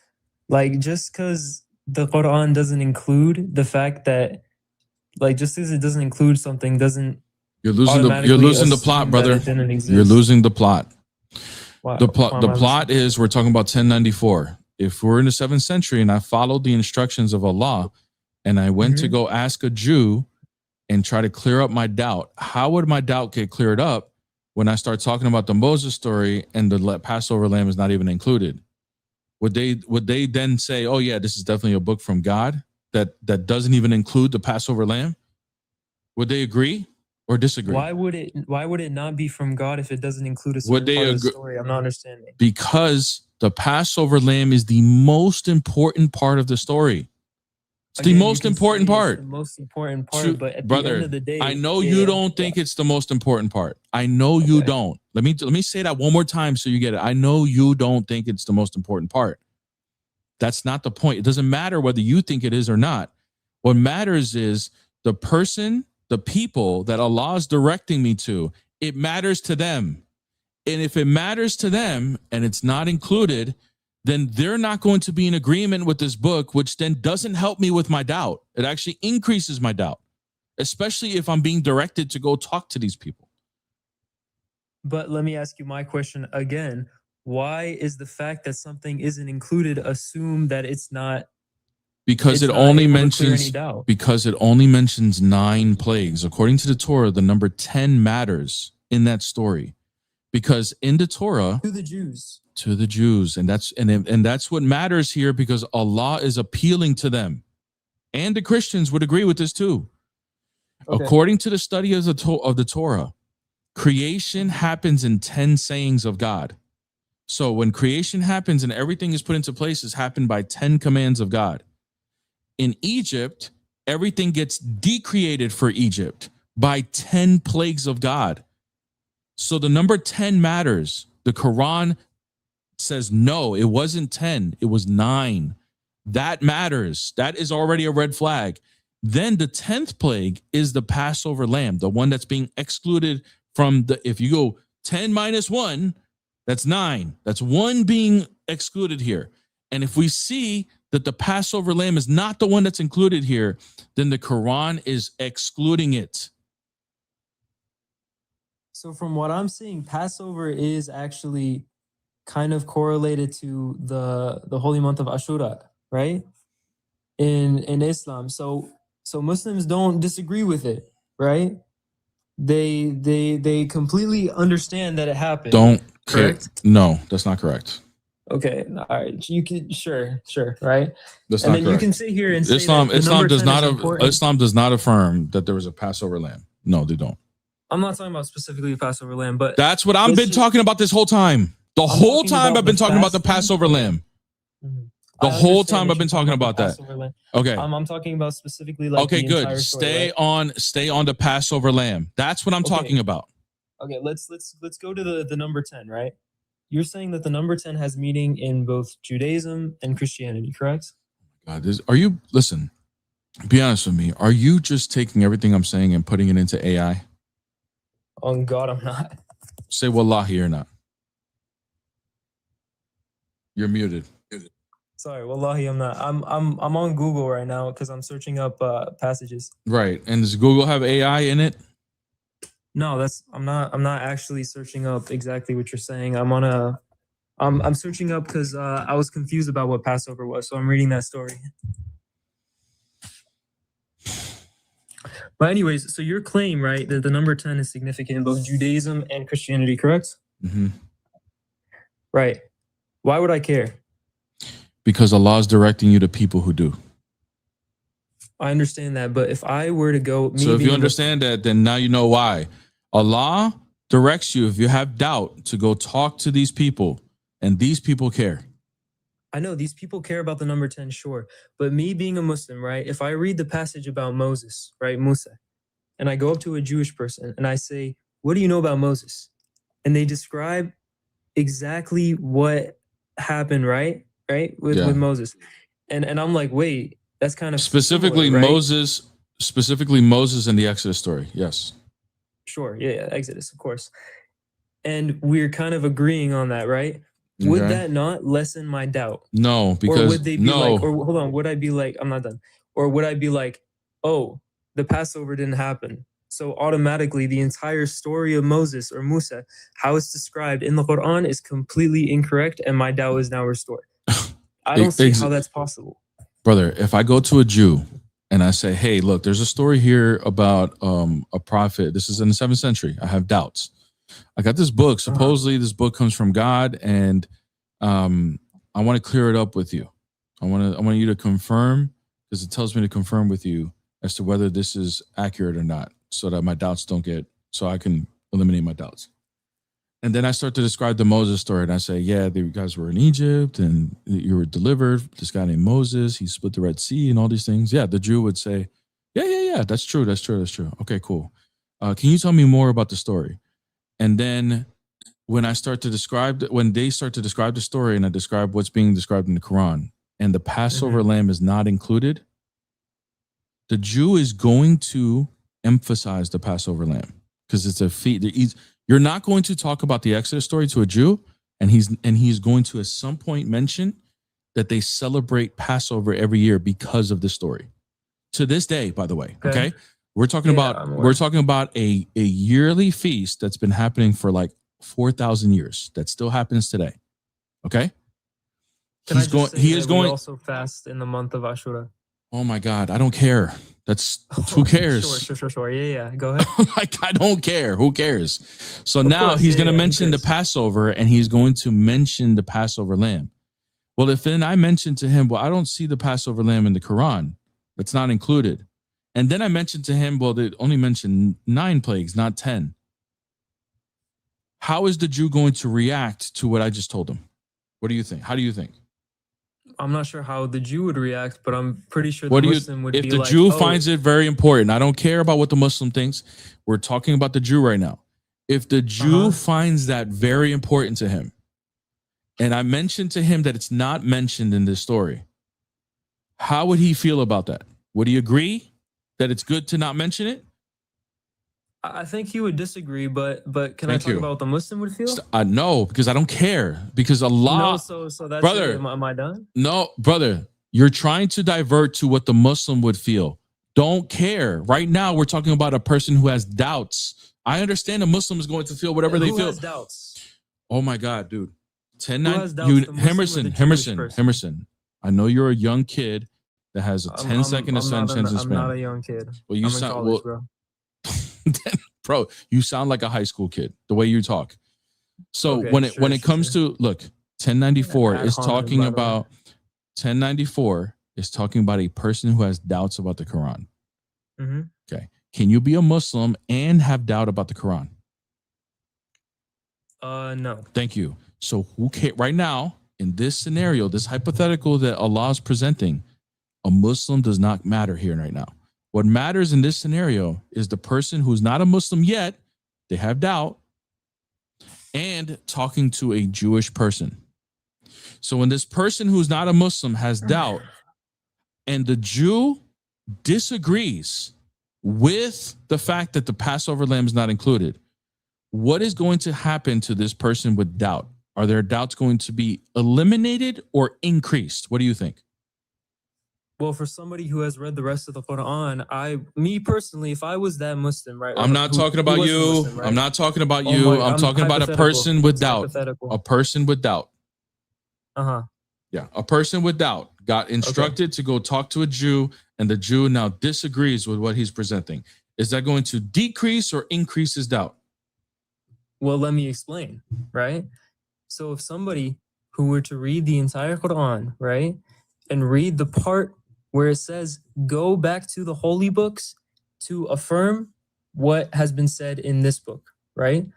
Like, just because the Quran doesn't include the fact that, like, just because it doesn't include something doesn't. You're losing the plot, brother. You're losing the plot. Wow. The plot is, we're talking about 1094. If we're in the 7th century and I followed the instructions of Allah and I went to go ask a Jew and try to clear up my doubt, how would my doubt get cleared up when I start talking about the Moses story and the Passover lamb is not even included, would they then say, oh yeah, this is definitely a book from God that doesn't even include the Passover lamb? Would they agree or disagree? Why would it not be from God if it doesn't include a certain part of the story? I'm not understanding. Because the Passover lamb is the most important part of the story. It's the most important part. The most important part, but at brother, the end of the day, I know you don't think it's the most important part. I know you don't. Let me say that one more time so you get it. I know you don't think it's the most important part. That's not the point. It doesn't matter whether you think it is or not. What matters is the person, the people that Allah is directing me to. It matters to them. And if it matters to them and it's not included, then they're not going to be in agreement with this book, which then doesn't help me with my doubt. It actually increases my doubt, especially if I'm being directed to go talk to these people. But let me ask you my question again. Why is the fact that something isn't included assume that it's not? Because it only mentions 9 plagues. According to the Torah, the number 10 matters in that story. Because in the Torah, to the Jews, and that's what matters here, because Allah is appealing to them, and the Christians would agree with this too. Okay. According to the study of the Torah, creation happens in 10 sayings of God. So when creation happens and everything is put into place, it's happened by 10 commands of God. In Egypt, everything gets decreated for Egypt by 10 plagues of God. So the number 10 matters. The Quran says, no, it wasn't 10. It was 9. That matters. That is already a red flag. Then the 10th plague is the Passover lamb, the one that's being excluded from if you go 10 minus 1, that's 9. That's 1 being excluded here. And if we see that the Passover lamb is not the one that's included here, then the Quran is excluding it. So from what I'm seeing, Passover is actually kind of correlated to the holy month of Ashura, right? In Islam. So Muslims don't disagree with it, right? They completely understand that it happened. Don't correct? No, that's not correct. Okay, all right. You can sure, right? That's and not then correct. you can sit here and Islam say that Islam does not affirm that there was a Passover lamb. No, they don't. I'm not talking about specifically the Passover lamb, but that's what I've been talking about this whole time. The whole time I've been talking about the Passover lamb. The whole time I've been talking about that. Okay. I'm talking about specifically like okay, good. Stay on the Passover lamb. That's what I'm talking about. Okay, let's go to the number 10, right? You're saying that the number 10 has meaning in both Judaism and Christianity, correct? God, listen, be honest with me. Are you just taking everything I'm saying and putting it into AI? On God, I'm not. Say wallahi or not. You're muted. Sorry, wallahi, I'm not. I'm on Google right now because I'm searching up passages. Right, and does Google have AI in it? No, I'm not actually searching up exactly what you're saying. I'm searching up because I was confused about what Passover was, so I'm reading that story. But anyways, so your claim, right, that the number 10 is significant in both Judaism and Christianity, correct? Mm-hmm. Right. Why would I care? Because Allah is directing you to people who do. I understand that, but if I were to go... So if you understand that, then now you know why. Allah directs you, if you have doubt, to go talk to these people, and these people care. I know these people care about the number 10, sure. But me being a Muslim, right, if I read the passage about Moses, right, Musa, and I go up to a Jewish person and I say, what do you know about Moses? And they describe exactly what happened, right, with Moses. And I'm like, wait, that's kind of specifically similar, right? Moses and the Exodus story. Yes. Sure. Yeah, Exodus, of course. And we're kind of agreeing on that, right? Would that not lessen my doubt? No, because or would they be like, or hold on, would I be like, I'm not done. Or would I be like, oh, the Passover didn't happen, so automatically the entire story of Moses or Musa, how it's described in the Quran, is completely incorrect, and my doubt is now restored. I don't see how that's possible. Brother, if I go to a Jew and I say, hey, look, there's a story here about a prophet. This is in the 7th century. I have doubts. I got this book. Supposedly this book comes from God, and I want to clear it up with you. I want you to confirm, because it tells me to confirm with you as to whether this is accurate or not, so that my doubts don't get, so I can eliminate my doubts. And then I start to describe the Moses story, and I say, yeah, you guys were in Egypt and you were delivered. This guy named Moses, he split the Red Sea and all these things. Yeah, the Jew would say, yeah, that's true. Okay, cool. Can you tell me more about the story? And then when they start to describe the story, and I describe what's being described in the Quran, and the Passover lamb is not included, the Jew is going to emphasize the Passover lamb because it's a feast. You're not going to talk about the Exodus story to a Jew, and he's going to at some point mention that they celebrate Passover every year because of this story. To this day, by the way, okay? We're talking about a yearly feast that's been happening for like 4,000 years. That still happens today. Okay? He is going also fast in the month of Ashura. Oh my God, I don't care. Who cares? Sure. Yeah. Go ahead. Like, I don't care. Who cares? So now he's going to mention the Passover, and he's going to mention the Passover lamb. Well, if then I mention to him, well, I don't see the Passover lamb in the Quran. That's not included. And then I mentioned to him, well, they only mentioned 9 plagues, not 10. How is the Jew going to react to what I just told him? What do you think? How do you think? I'm not sure how the Jew would react, but I'm pretty sure the Muslim would be like, if the Jew finds it very important, I don't care about what the Muslim thinks. We're talking about the Jew right now. If the Jew finds that very important to him, and I mentioned to him that it's not mentioned in this story, how would he feel about that? Would he agree that it's good to not mention it? I think he would disagree, but can I talk about what the Muslim would feel? No, because I don't care. Because Allah. No, so that's brother. Am I done? No, brother. You're trying to divert to what the Muslim would feel. Don't care. Right now, we're talking about a person who has doubts. I understand a Muslim is going to feel whatever they feel. Who has doubts? Oh my God, dude. Hemerson. I know you're a young kid that has a 10-second attention span. I'm not a young kid. Well, you sound college, bro. Bro, you sound like a high school kid the way you talk. So when it comes to, look, 1094 is talking about 1094 is talking about a person who has doubts about the Quran. Okay, can you be a Muslim and have doubt about the Quran? No. Thank you. So who can right now in this scenario, this hypothetical that Allah is presenting, a Muslim does not matter here right now. What matters in this scenario is the person who's not a Muslim yet, they have doubt, and talking to a Jewish person. So when this person who's not a Muslim has doubt, and the Jew disagrees with the fact that the Passover lamb is not included, what is going to happen to this person with doubt? Are their doubts going to be eliminated or increased? What do you think? Well, for somebody who has read the rest of the Quran, me personally, if I was that Muslim, right? I'm not talking about you. Muslim, right? I'm not talking about you. I'm talking about a person with doubt. A person with doubt. Yeah, a person with doubt got instructed to go talk to a Jew, and the Jew now disagrees with what he's presenting. Is that going to decrease or increase his doubt? Well, let me explain, right? So if somebody who were to read the entire Quran, right, and read the part where it says, go back to the holy books to affirm what has been said in this book, right?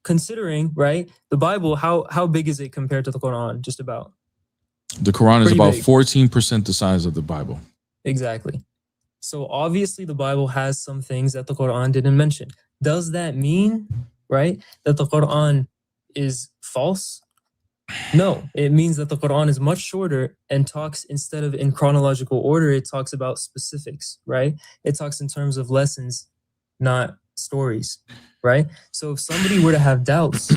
Considering, right, the Bible, how big is it compared to the Quran? Just about. The Quran is about 14% the size of the Bible. Exactly. So obviously the Bible has some things that the Quran didn't mention. Does that mean, right, that the Quran is false? No, it means that the Quran is much shorter and talks, instead of in chronological order, it talks about specifics, right? It talks in terms of lessons, not stories, right? So if somebody were to have doubts,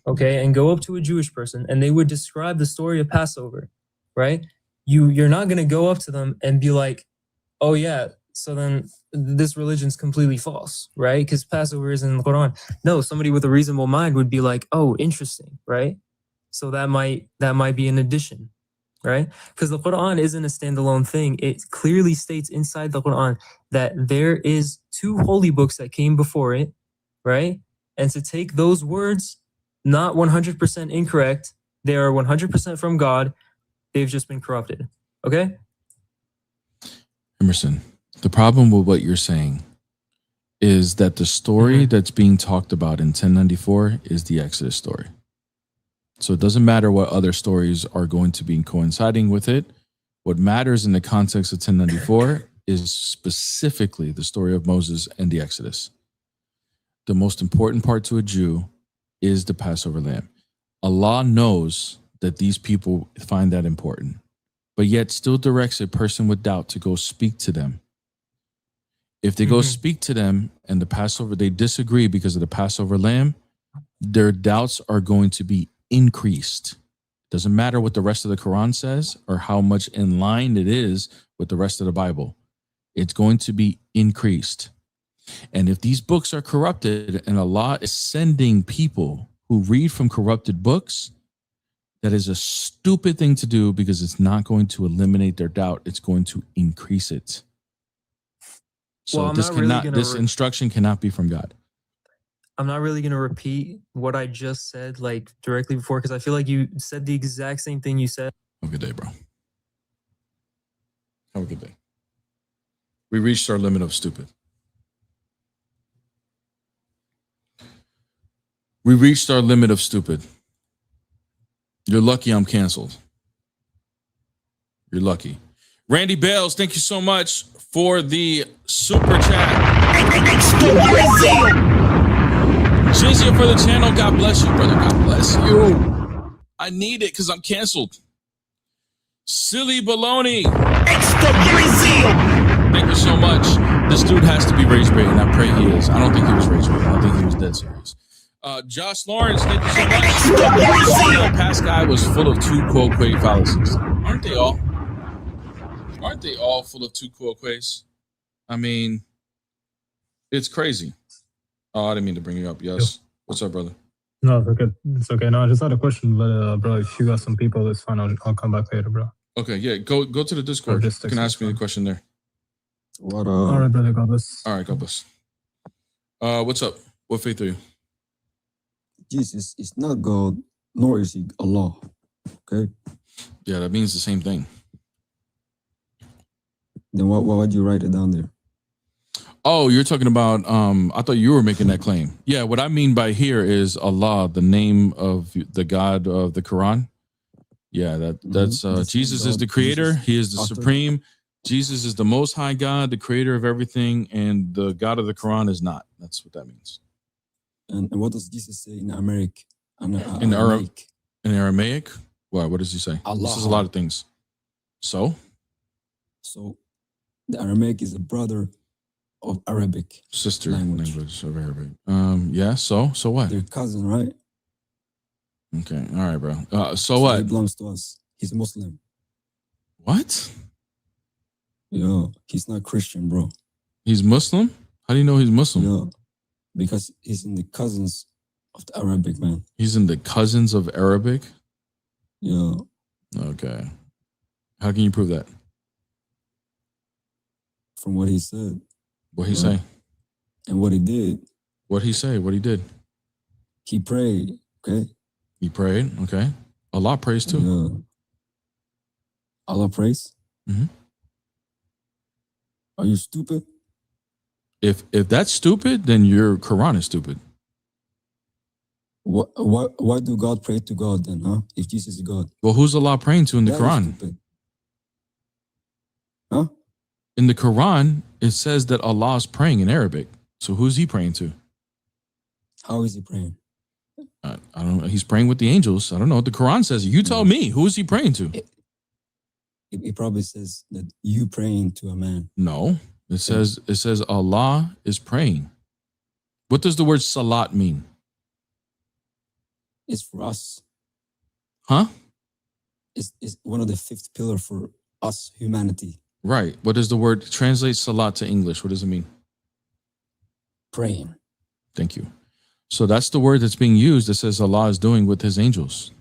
okay, and go up to a Jewish person and they would describe the story of Passover, right? You're not going to go up to them and be like, oh yeah, so then this religion's completely false, right? Because Passover isn't in the Quran. No, somebody with a reasonable mind would be like, oh, interesting, right? So that might be an addition, right? Because the Quran isn't a standalone thing. It clearly states inside the Quran that there is 2 holy books that came before it, right? And to take those words, not 100% incorrect, they are 100% from God. They've just been corrupted. Okay? Emerson, the problem with what you're saying is that the story that's being talked about in 1094 is the Exodus story. So it doesn't matter what other stories are going to be coinciding with it. What matters in the context of 1094 is specifically the story of Moses and the Exodus. The most important part to a Jew is the Passover lamb. Allah knows that these people find that important, but yet still directs a person with doubt to go speak to them. If they go speak to them and the Passover, they disagree because of the Passover lamb, their doubts are going to be increased. Doesn't matter what the rest of the Quran says or how much in line it is with the rest of the Bible. It's going to be increased. And if these books are corrupted and Allah is sending people who read from corrupted books, that is a stupid thing to do because it's not going to eliminate their doubt. It's going to increase it. So Well, this instruction cannot be from God. I'm not really going to repeat what I just said like directly before because I feel like you said the exact same thing you said. Have a good day, bro. Have a good day. We reached our limit of stupid. We reached our limit of stupid. You're lucky I'm canceled. You're lucky. Randy Bales, thank you so much for the super chat. Jizya for the channel. God bless you, brother. God bless you. I need it because I'm canceled. Silly baloney. Thank you so much. This dude has to be rage bait, and I pray he is. I don't think he was rage bait. I think he was dead serious. Josh Lawrence, thank you so much. The past guy was full of two quote-quay fallacies. Aren't they all? Aren't they all full of two quote-quays? I mean, it's crazy. Oh, I didn't mean to bring you up. Yes. What's up, brother? No, it's okay. It's okay. No, I just had a question, but bro, if you got some people, it's fine. I'll come back later, bro. Okay, yeah. Go to the Discord. You can ask me the question there. What? All right, brother. God bless. All right, God bless. What's up? What faith are you? Jesus is not God, nor is he Allah. Okay. Yeah, that means the same thing. Then why would you write it down there? Oh, you're talking about, I thought you were making that claim. Yeah, what I mean by here is Allah, the name of the God of the Quran. Yeah, that's Jesus is the creator. He is the supreme. Jesus is the most high God, the creator of everything, and the God of the Quran is not. That's what that means. And what does Jesus say in Aramaic? In Aramaic? What does he say? Allah. This is a lot of things. So the Aramaic is a brother of Arabic. Sister language of Arabic. Yeah, so what? They're cousin, right? Okay, all right, bro. So what? He belongs to us. He's Muslim. What? Yo, he's not Christian, bro. He's Muslim? How do you know he's Muslim? Yo, because he's in the cousins of the Arabic, man. He's in the cousins of Arabic? Yeah. Okay. How can you prove that? From what he said. What he say? And what he did. What he say? What he did? He prayed, okay? He prayed, okay. Allah prays too. Yeah. Allah prays? Mm-hmm. Are you stupid? If that's stupid, then your Quran is stupid. Why do God pray to God then, huh? If Jesus is God. Well, who's Allah praying to in the Quran? Huh? In the Quran, it says that Allah is praying in Arabic. So who's he praying to? How is he praying? I don't know. He's praying with the angels. I don't know what the Quran says. You tell me. Who is he praying to? It probably says that you praying to a man. No. It says Allah is praying. What does the word salat mean? It's for us. Huh? It's one of the fifth pillar for us, humanity. Right. What does the word translate salat to English? What does it mean? Praying. Thank you. So that's the word that's being used that says Allah is doing with his angels.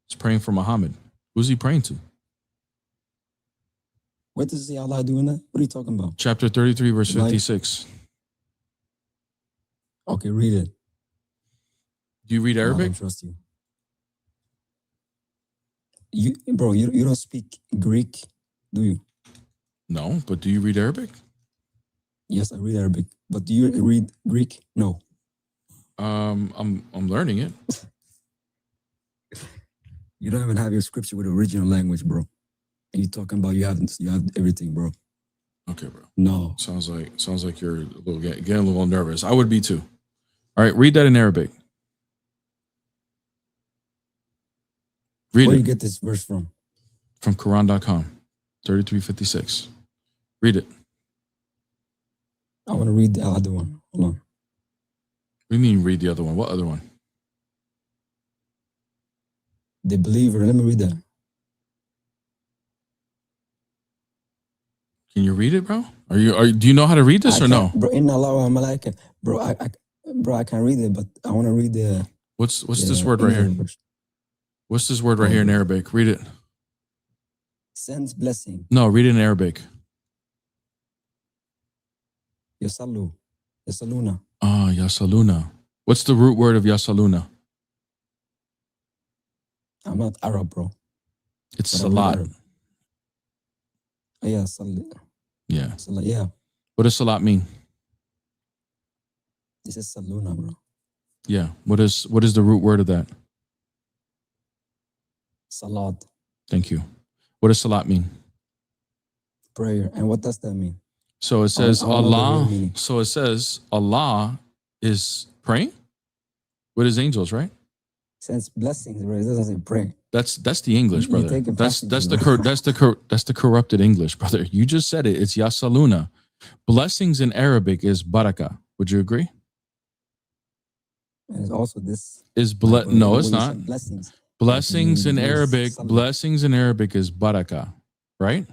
He's praying for Muhammad. Who's he praying to? What does it say Allah doing that? What are you talking about? Chapter 33, verse 56. Okay, read it. Do you read No, I Arabic? don't trust you. You don't speak Greek, do you? No, but do you read Arabic? Yes, I read Arabic. But do you read Greek? No. I'm learning it. You don't even have your scripture with the original language, bro. And you talking about you have everything, bro. Okay, bro. No. Sounds like you're getting a little nervous. I would be too. All right, read that in Arabic. Read Where it you get this verse from? from Quran.com, 3356. Read it. I want to read the other one. Hold on. What do you mean read the other one? What other one? The believer. Let me read that. Can you read it, bro? Do you know how to read this or no? Bro, in Allah wa malaika. Bro, I can read it, but I want to read the. What's this word right here? verse. What's this word right here in Arabic? Read it. Sends blessing. No, read it in Arabic. Yasallu. Yasaluna. Ah, yasaluna. What's the root word of yasaluna? I'm not Arab, bro. It's But I read salat. Arab. Oh, yeah, salat. Yeah. Salat, yeah. What does salat mean? This is saluna, bro. Yeah. What is the root word of that? Salat. Thank you. What does salat mean? Prayer. And what does that mean? So it says I wanna know the real Allah. meaning. So it says Allah is praying with his angels, right? Sends blessings, bro. It doesn't say pray. That's the English, You brother. take a That's passage, that's the corrupted English, brother. You just said it. It's yasaluna. Blessings in Arabic is baraka. Would you agree? And it's also this. Is When no, it's you not. say blessings. Blessings in Blessings, Arabic. salam. Blessings in Arabic is baraka, right?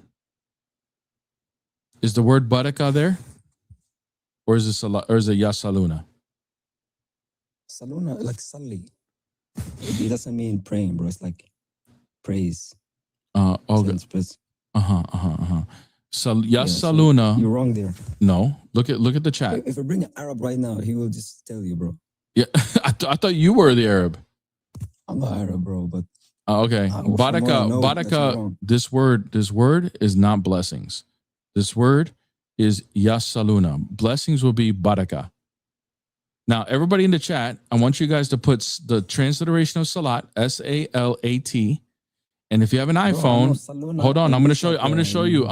Is the word baraka there, or is it yasaluna? Saluna, like salli. It doesn't mean praying, bro. It's like praise. Okay. Sends praise. So Yeah, yasaluna. You're wrong there. No, look at the chat. If I bring an Arab right now, he will just tell you, bro. Yeah, I thought you were the Arab. I'm not Arab, bro, but Okay, from what I baraka, know, that's baraka. wrong. This word is not blessings. This word is yasaluna. Blessings will be baraka. Now, everybody in the chat, I want you guys to put the transliteration of salat, SALAT. And if you have an Bro, I know iPhone, saluna hold on, and I'm going to this show you. like,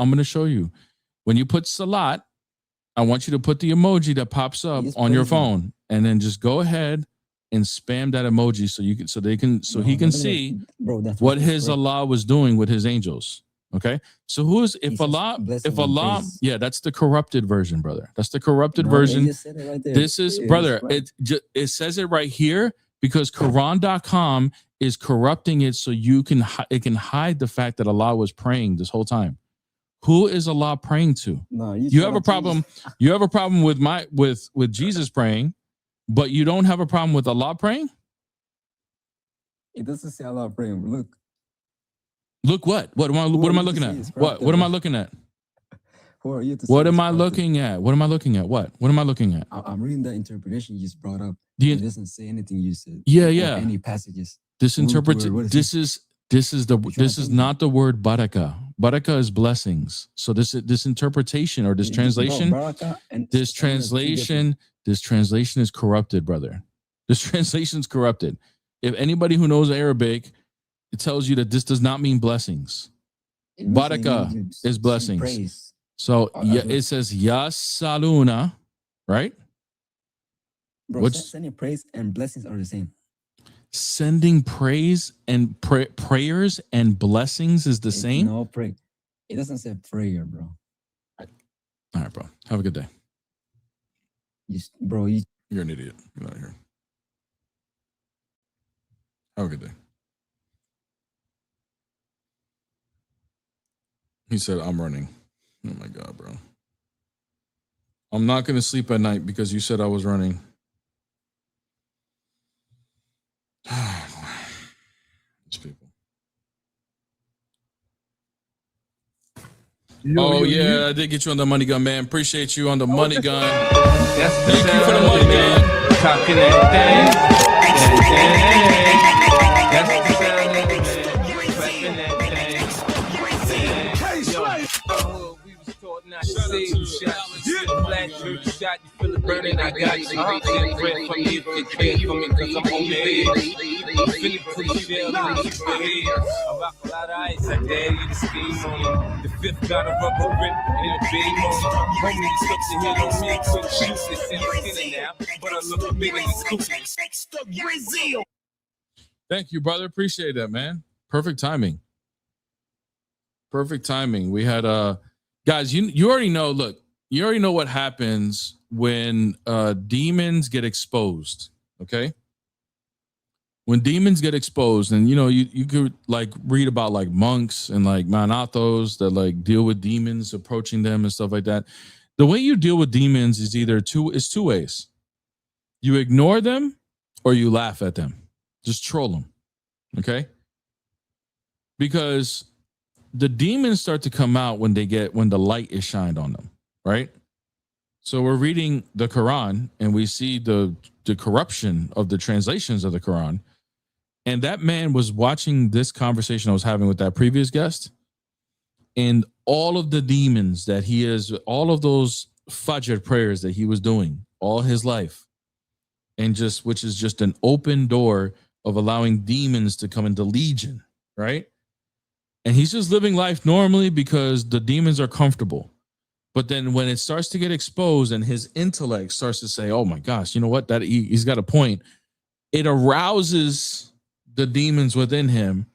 I'm going to show you. When you put salat, I want you to put the emoji that pops up He's on your praising. phone, and then just go ahead and spam that emoji so he can see bro, that's what his Allah was doing with his angels. Okay, so He says blessing and praise. yeah, that's the corrupted version, brother. That's the corrupted version. Just said it right there. This is, It brother, right. it says it right here because Quran.com is corrupting it so it can hide the fact that Allah was praying this whole time. Who is Allah praying to? No, You have a problem. You have a problem with Jesus praying, but you don't have a problem with Allah praying? It doesn't say Allah praying. Look. Look what? What am I looking at? What am I looking at? Who are you to What say am it's I corrupted? looking at? What am I looking at? What am I looking at? I'm reading the interpretation you just brought up. The- It doesn't say anything you said. Yeah, or yeah. Any passages. This Word to interprets word, what is this is trying to not the word baraka. Baraka is blessings. So this interpretation or this Bro, translation, baraka and this saluna is two different. translation is corrupted, brother. This translation is corrupted. If anybody who knows Arabic, it tells you that this does not mean blessings. It means Baraka they need is some blessings. praise. So yeah, that's it says yasaluna, right? Bro, What's- sending praise and blessings are the same. Sending praise and prayers and blessings is the same. No, pray. It doesn't say prayer, bro. All right, bro. Have a good day. Bro, You're an idiot. Get out of here. Have a good day. He said, I'm running. Oh my God, bro. I'm not going to sleep at night because you said I was running. These people. Oh, yeah, I did get you on the money gun, man. Appreciate you on the money gun. Thank you for the money gun. Talking that thing. Thank you, brother. Appreciate that, man. Perfect timing. Perfect timing. We had guys, you already know, look, you already know what happens when demons get exposed. Okay. When demons get exposed, and you could like read about like monks and like manathos that like deal with demons approaching them and stuff like that. The way you deal with demons is two ways. You ignore them or you laugh at them. Just troll them. Okay? Because the demons start to come out when the light is shined on them, right? So we're reading the Quran and we see the corruption of the translations of the Quran. And that man was watching this conversation I was having with that previous guest, and all of the demons that all of those fajr prayers that he was doing all his life, and which is just an open door of allowing demons to come into legion, right? And he's just living life normally because the demons are comfortable. But then when it starts to get exposed and his intellect starts to say, oh my gosh, you know what? That he's got a point. It arouses the demons within him,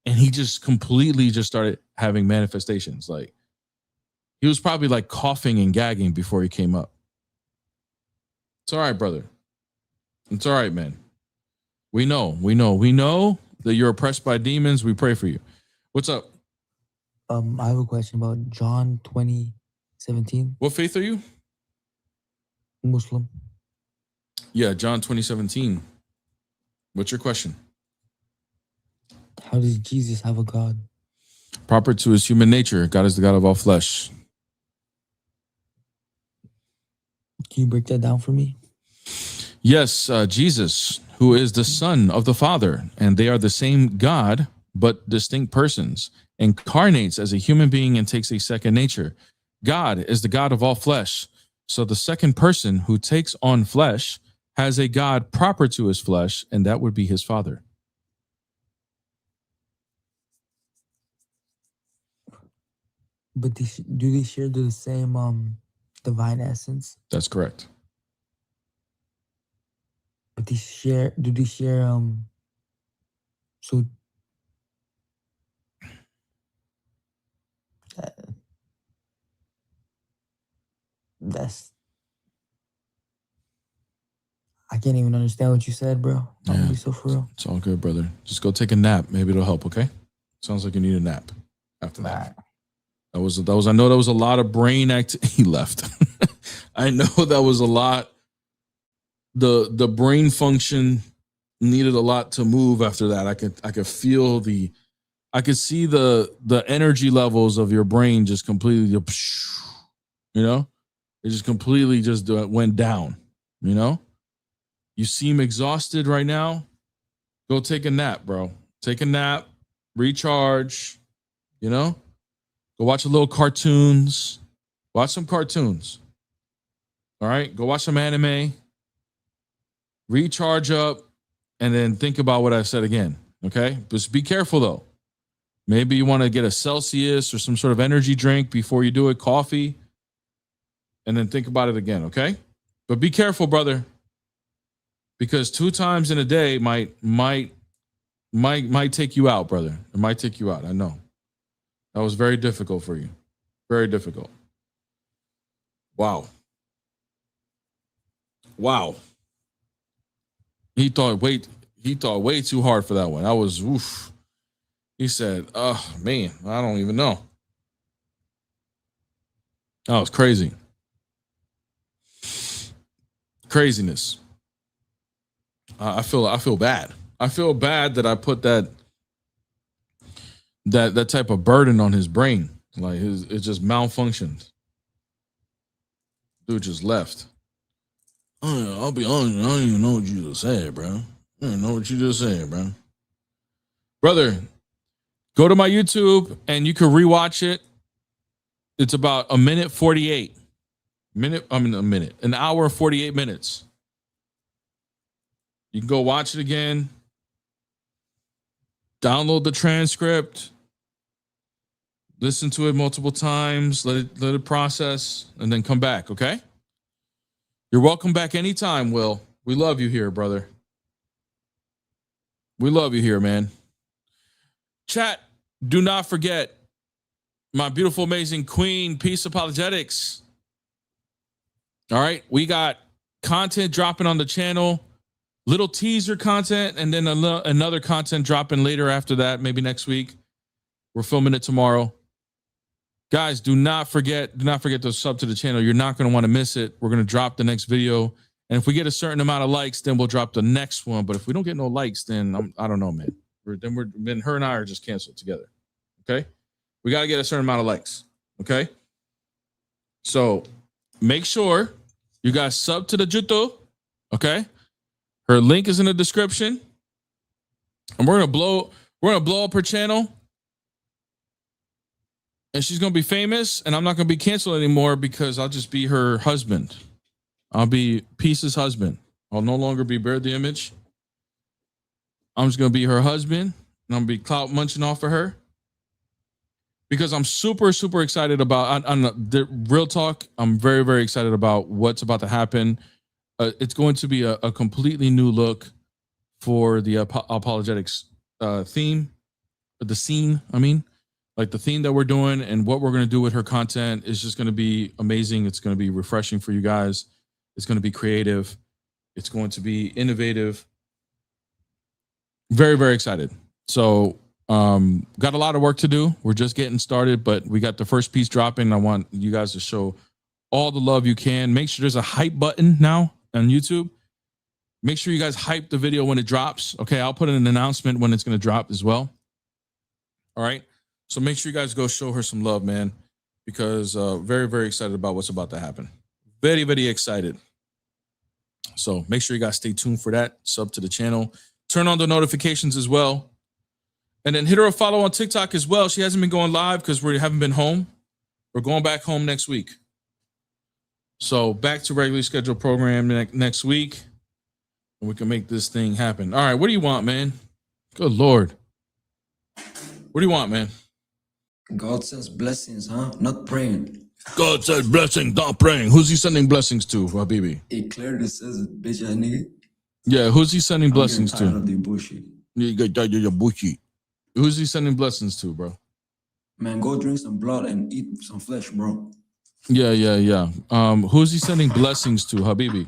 and he just completely just started having manifestations. Like he was probably like coughing and gagging before he came up. It's all right, brother. It's all right, man. We know that you're oppressed by demons. We pray for you. What's up? I have a question about John 20:17. What faith are you? Muslim. Yeah, John 20:17. What's your question? How does Jesus have a God? Proper to his human nature. God is the God of all flesh. Can you break that down for me? Yes, Jesus, who is the Son of the Father, and they are the same God, but distinct persons, incarnates as a human being and takes a second nature. God is the God of all flesh. So the second person who takes on flesh has a God proper to his flesh, and that would be his Father. But do they share the same divine essence? That's correct. But do they share so that's I can't even understand what you said, bro. I'm gonna be so for real. It's all good, brother. Just go take a nap. Maybe it'll help, okay? Sounds like you need a nap after that. That was I know that was a lot of brain he left. I know that was a lot. The brain function needed a lot to move after that. I could feel I could see the energy levels of your brain just completely, it just completely just went down, You seem exhausted right now. Go take a nap, bro. Take a nap, recharge, Go watch a little cartoons. Watch some cartoons. All right? Go watch some anime. Recharge up, and then think about what I said again, okay? Just be careful, though. Maybe you want to get a Celsius or some sort of energy drink before you do it, coffee, and then think about it again, okay? But be careful, brother, because 2 times in a day might take you out, brother. It might take you out, I know. That was very difficult for you. Very difficult. Wow. He thought way too hard for that one. I was, oof. He said, oh, man, I don't even know. That was crazy. Craziness. I feel bad. I feel bad that I put that type of burden on his brain. Like it just malfunctioned. Dude just left. I'll be honest, I don't even know what you just said, bro. I don't know what you just said, bro. Brother, go to my YouTube and you can rewatch it. It's about a minute 48. An hour and 48 minutes. You can go watch it again. Download the transcript. Listen to it multiple times. Let it process, and then come back. Okay. You're welcome back anytime, Will. We love you here, brother. We love you here, man. Chat, do not forget my beautiful, amazing queen, Peace Apologetics. All right. We got content dropping on the channel, little teaser content, and then another content dropping later after that, maybe next week. We're filming it tomorrow. Guys, do not forget to sub to the channel. You're not going to want to miss it. We're going to drop the next video. And if we get a certain amount of likes, then we'll drop the next one. But if we don't get no likes, then I don't know, man. Then her and I are just canceled together. Okay? We got to get a certain amount of likes. Okay? So make sure you guys sub to the Juto. Okay? Her link is in the description. And we're gonna blow up her channel. And she's going to be famous, and I'm not going to be canceled anymore because I'll just be her husband. I'll be Peace's husband. I'll no longer be Bear the Image. I'm just going to be her husband, and I'm going to be clout munching off of her because I'm super, super excited about, on the real talk, I'm very, very excited about what's about to happen. It's going to be a completely new look for the apologetics theme, the scene, like the theme that we're doing and what we're going to do with her content is just going to be amazing. It's going to be refreshing for you guys. It's going to be creative. It's going to be innovative. Very, very excited. So got a lot of work to do. We're just getting started, but we got the first piece dropping. I want you guys to show all the love you can. Make sure there's a hype button now on YouTube. Make sure you guys hype the video when it drops. Okay, I'll put in an announcement when it's going to drop as well. All right. So make sure you guys go show her some love, man, because very, very excited about what's about to happen. Very, very excited. So make sure you guys stay tuned for that. Sub to the channel. Turn on the notifications as well. And then hit her a follow on TikTok as well. She hasn't been going live because we haven't been home. We're going back home next week. So back to regularly scheduled program next week. And we can make this thing happen. All right, what do you want, man? Good Lord. What do you want, man? God sends blessings, huh? Not praying. God said blessing, not praying. Who's he sending blessings to, Habibi? It clearly says it, bitch, I nigga. Yeah, who's he sending blessings to? Of the bullshit. You're bullshit. Who's he sending blessings to, bro? Man, go drink some blood and eat some flesh, bro. Yeah. Who's he sending blessings to, Habibi?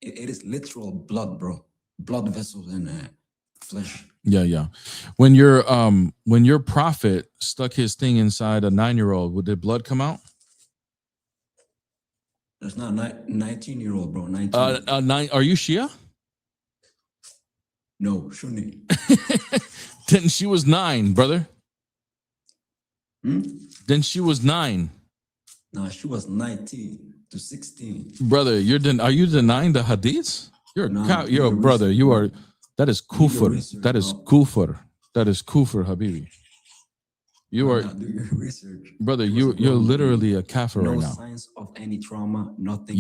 It is literal blood, bro. Blood vessels and flesh. Yeah. When your prophet stuck his thing inside a 9-year-old, would the blood come out? That's not 19-year-old, bro. 19. Are you Shia? No, Sunni. Then she was 9, brother. Then she was 9. No, she was 19 to 16. Brother, are you denying the hadiths? You're a brother. You are. That is kufr. That is kufr. That is kufr, Habibi. You are, brother. You're literally a kafir right now. No signs of any trauma. Nothing.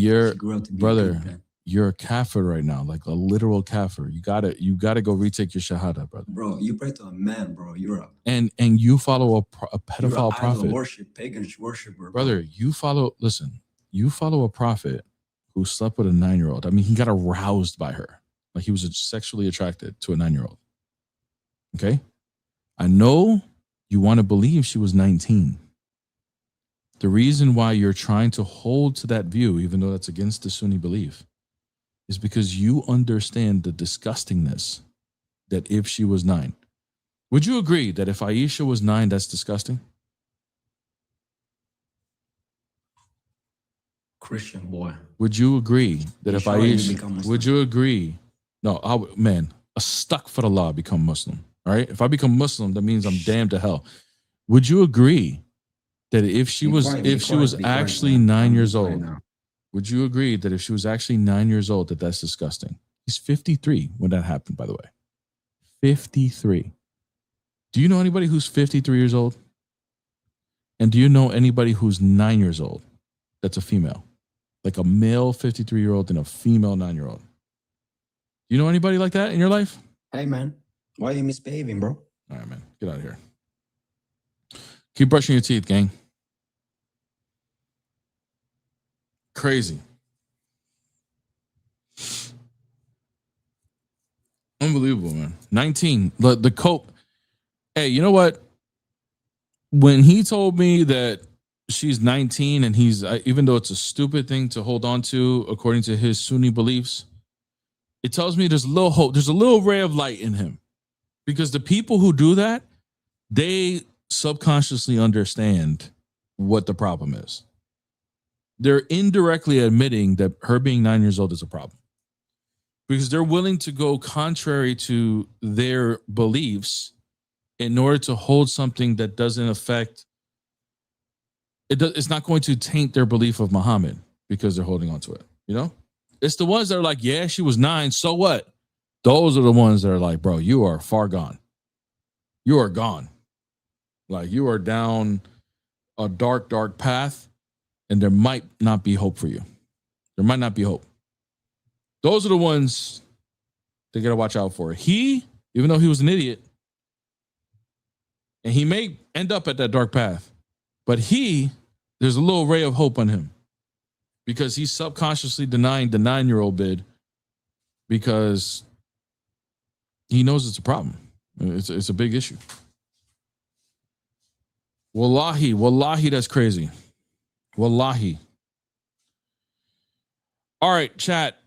Brother. You're a kafir right now, like a literal kafir. You gotta go retake your shahada, brother. Bro, you pray to a man, bro. You're and you follow a pedophile prophet. Worship, pagan worshiper, brother. You follow a prophet who slept with a 9-year-old. I mean, he got aroused by her. Like he was sexually attracted to a 9-year-old. Okay? I know you want to believe she was 19. The reason why you're trying to hold to that view, even though that's against the Sunni belief, is because you understand the disgustingness that if she was 9. Would you agree that if Aisha was 9, that's disgusting? Christian boy. Would you agree that if Aisha, would you agree? No, man, a stuck for the law become Muslim. All right. If I become Muslim, that means I'm damned to hell. Would you agree that if she was actually 9 years old, would you agree that if she was actually 9 years old, that's disgusting? He's 53 when that happened, by the way. 53. Do you know anybody who's 53 years old? And do you know anybody who's 9 years old that's a female? Like a male 53-year-old and a female 9-year-old. Do you know anybody like that in your life? Hey, man. Why are you misbehaving, bro? All right, man. Get out of here. Keep brushing your teeth, gang. Crazy. Unbelievable, man. 19. The cope. Hey, you know what? When he told me that she's 19 and he's, even though it's a stupid thing to hold on to according to his Sunni beliefs, it tells me there's a little hope. There's a little ray of light in him. Because the people who do that, they subconsciously understand what the problem is. They're indirectly admitting that her being 9 years old is a problem. Because they're willing to go contrary to their beliefs in order to hold something that doesn't affect, it's not going to taint their belief of Muhammad because they're holding on to it, you know? It's the ones that are like, yeah, she was 9, so what? Those are the ones that are like, bro, you are far gone. You are gone. Like, you are down a dark, dark path, and there might not be hope for you. There might not be hope. Those are the ones they got to watch out for. He, even though he was an idiot, and he may end up at that dark path, but there's a little ray of hope on him because he's subconsciously denying the 9-year-old bid because he knows it's a problem. It's a big issue. Wallahi, that's crazy. Wallahi. All right, chat.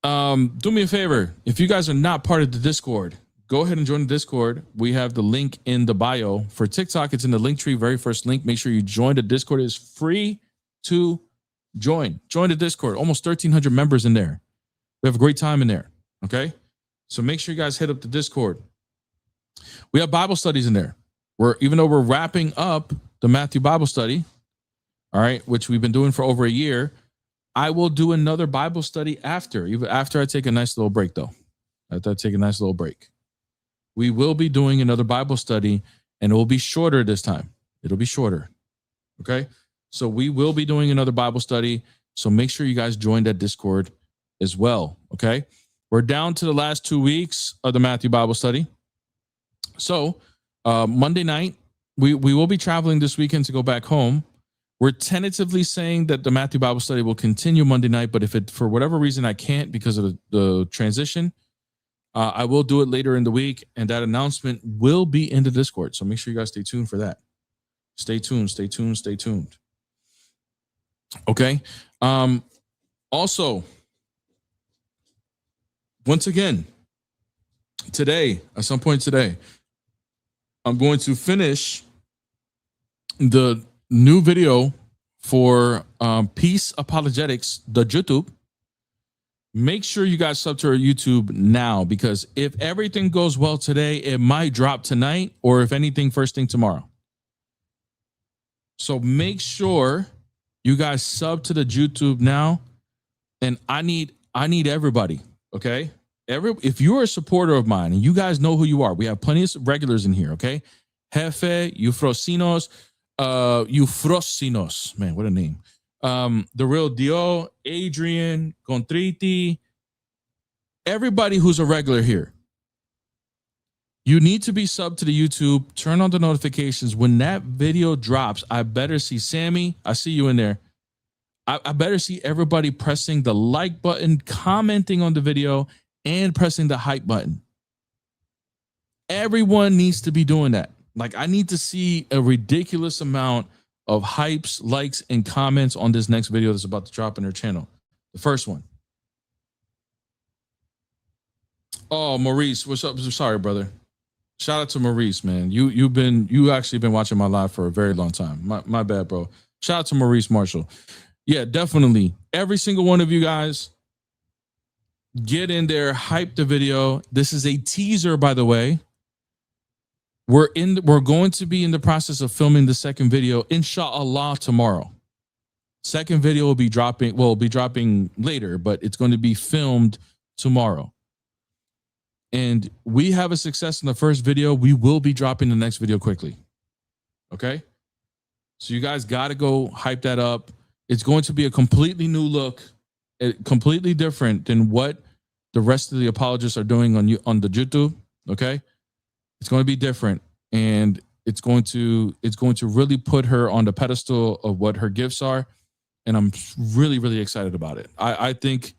Do me a favor. If you guys are not part of the Discord, go ahead and join the Discord. We have the link in the bio. For TikTok, it's in the link tree, very first link. Make sure you join the Discord. It's free to join. Join the Discord. Almost 1,300 members in there. We have a great time in there. Okay? So make sure you guys hit up the Discord. We have Bible studies in there. Even though we're wrapping up the Matthew Bible study, all right, which we've been doing for over a year, I will do another Bible study after I take a nice little break, though. After I take a nice little break. We will be doing another Bible study, and it will be shorter this time. It'll be shorter. Okay? So we will be doing another Bible study. So make sure you guys join that Discord as well. Okay? We're down to the last 2 weeks of the Matthew Bible study. So Monday night, we will be traveling this weekend to go back home. We're tentatively saying that the Matthew Bible study will continue Monday night, but if it, for whatever reason, I can't because of the transition, I will do it later in the week, and that announcement will be in the Discord. So make sure you guys stay tuned for that. Stay tuned, stay tuned, stay tuned. Okay. Also, once again, today, at some point today, I'm going to finish the new video for Peace Apologetics, the YouTube. Make sure you guys sub to our YouTube now, because if everything goes well today, it might drop tonight, or if anything, first thing tomorrow. So make sure you guys sub to the YouTube now, and I need everybody. Okay, if you're a supporter of mine, and you guys know who you are, we have plenty of regulars in here. Okay, Jefe, Eufrosinos. Eufrosinos, man, what a name. The Real Dio, Adrian, Contriti, everybody who's a regular here. You need to be subbed to the YouTube, turn on the notifications. When that video drops, I better see Sammy. I see you in there. I better see everybody pressing the like button, commenting on the video, and pressing the hype button. Everyone needs to be doing that. Like, I need to see a ridiculous amount of hypes, likes, and comments on this next video that's about to drop in our channel. The first one. Oh, Maurice, what's up? Sorry, brother. Shout out to Maurice, man. You actually been watching my live for a very long time. My bad, bro. Shout out to Maurice Marshall. Yeah, definitely. Every single one of you guys, get in there, hype the video. This is a teaser, by the way. We're going to be in the process of filming the second video, inshallah, tomorrow. Second video will be dropping later, but it's going to be filmed tomorrow, and we have a success in the first video, we will be dropping the next video quickly. Okay? So you guys got to go hype that up. It's going to be a completely new look, completely different than what the rest of the apologists are doing on the YouTube. Okay? It's going to be different, and it's going to really put her on the pedestal of what her gifts are, and I'm really, really excited about it. I think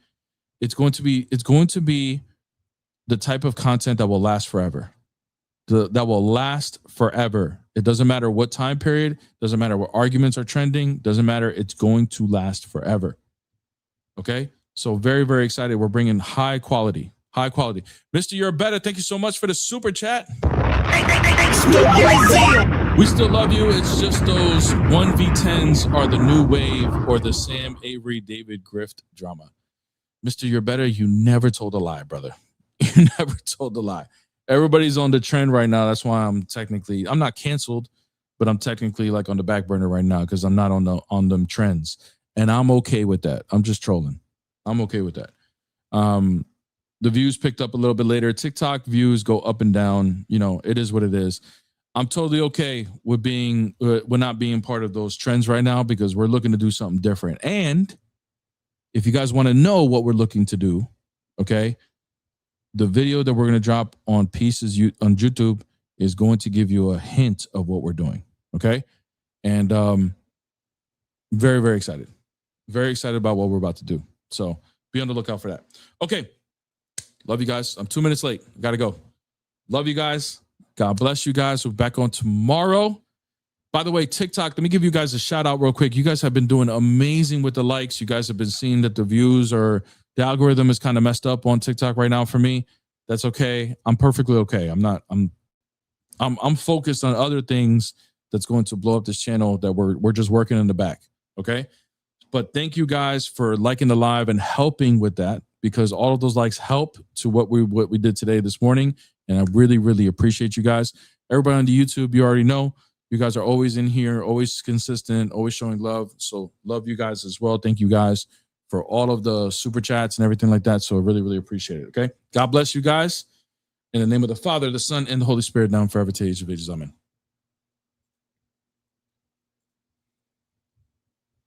it's going to be the type of content that will last forever. That will last forever. It doesn't matter what time period, doesn't matter what arguments are trending, doesn't matter. It's going to last forever. Okay? So very, very excited. We're bringing high quality. Mr. You're Better, thank you so much for the super chat. We still love you. It's just those 1v10s are the new wave, or the Sam Avery David Grift drama. Mr. You're Better, you never told a lie, brother. You never told a lie. Everybody's on the trend right now. That's why I'm not canceled, but I'm technically like on the back burner right now because I'm not on them trends. And I'm okay with that. I'm just trolling. I'm okay with that. The views picked up a little bit later. TikTok views go up and down. You know, it is what it is. I'm totally okay with not being part of those trends right now because we're looking to do something different. And if you guys want to know what we're looking to do, okay, the video that we're going to drop on Pieces on YouTube is going to give you a hint of what we're doing. Okay. And very, very excited. Very excited about what we're about to do. So be on the lookout for that. Okay. Love you guys. I'm 2 minutes late. Got to go. Love you guys. God bless you guys. We're back on tomorrow. By the way, TikTok, let me give you guys a shout out real quick. You guys have been doing amazing with the likes. You guys have been seeing that the views the algorithm is kind of messed up on TikTok right now for me. That's okay. I'm perfectly okay. I'm focused on other things that's going to blow up this channel that we're just working in the back. Okay. But thank you guys for liking the live and helping with that, because all of those likes help to what we did today, this morning. And I really, really appreciate you guys. Everybody on the YouTube, you already know, you guys are always in here, always consistent, always showing love. So love you guys as well. Thank you guys for all of the super chats and everything like that. So I really, really appreciate it. Okay. God bless you guys. In the name of the Father, the Son, and the Holy Spirit, now and forever to the age of ages. Amen.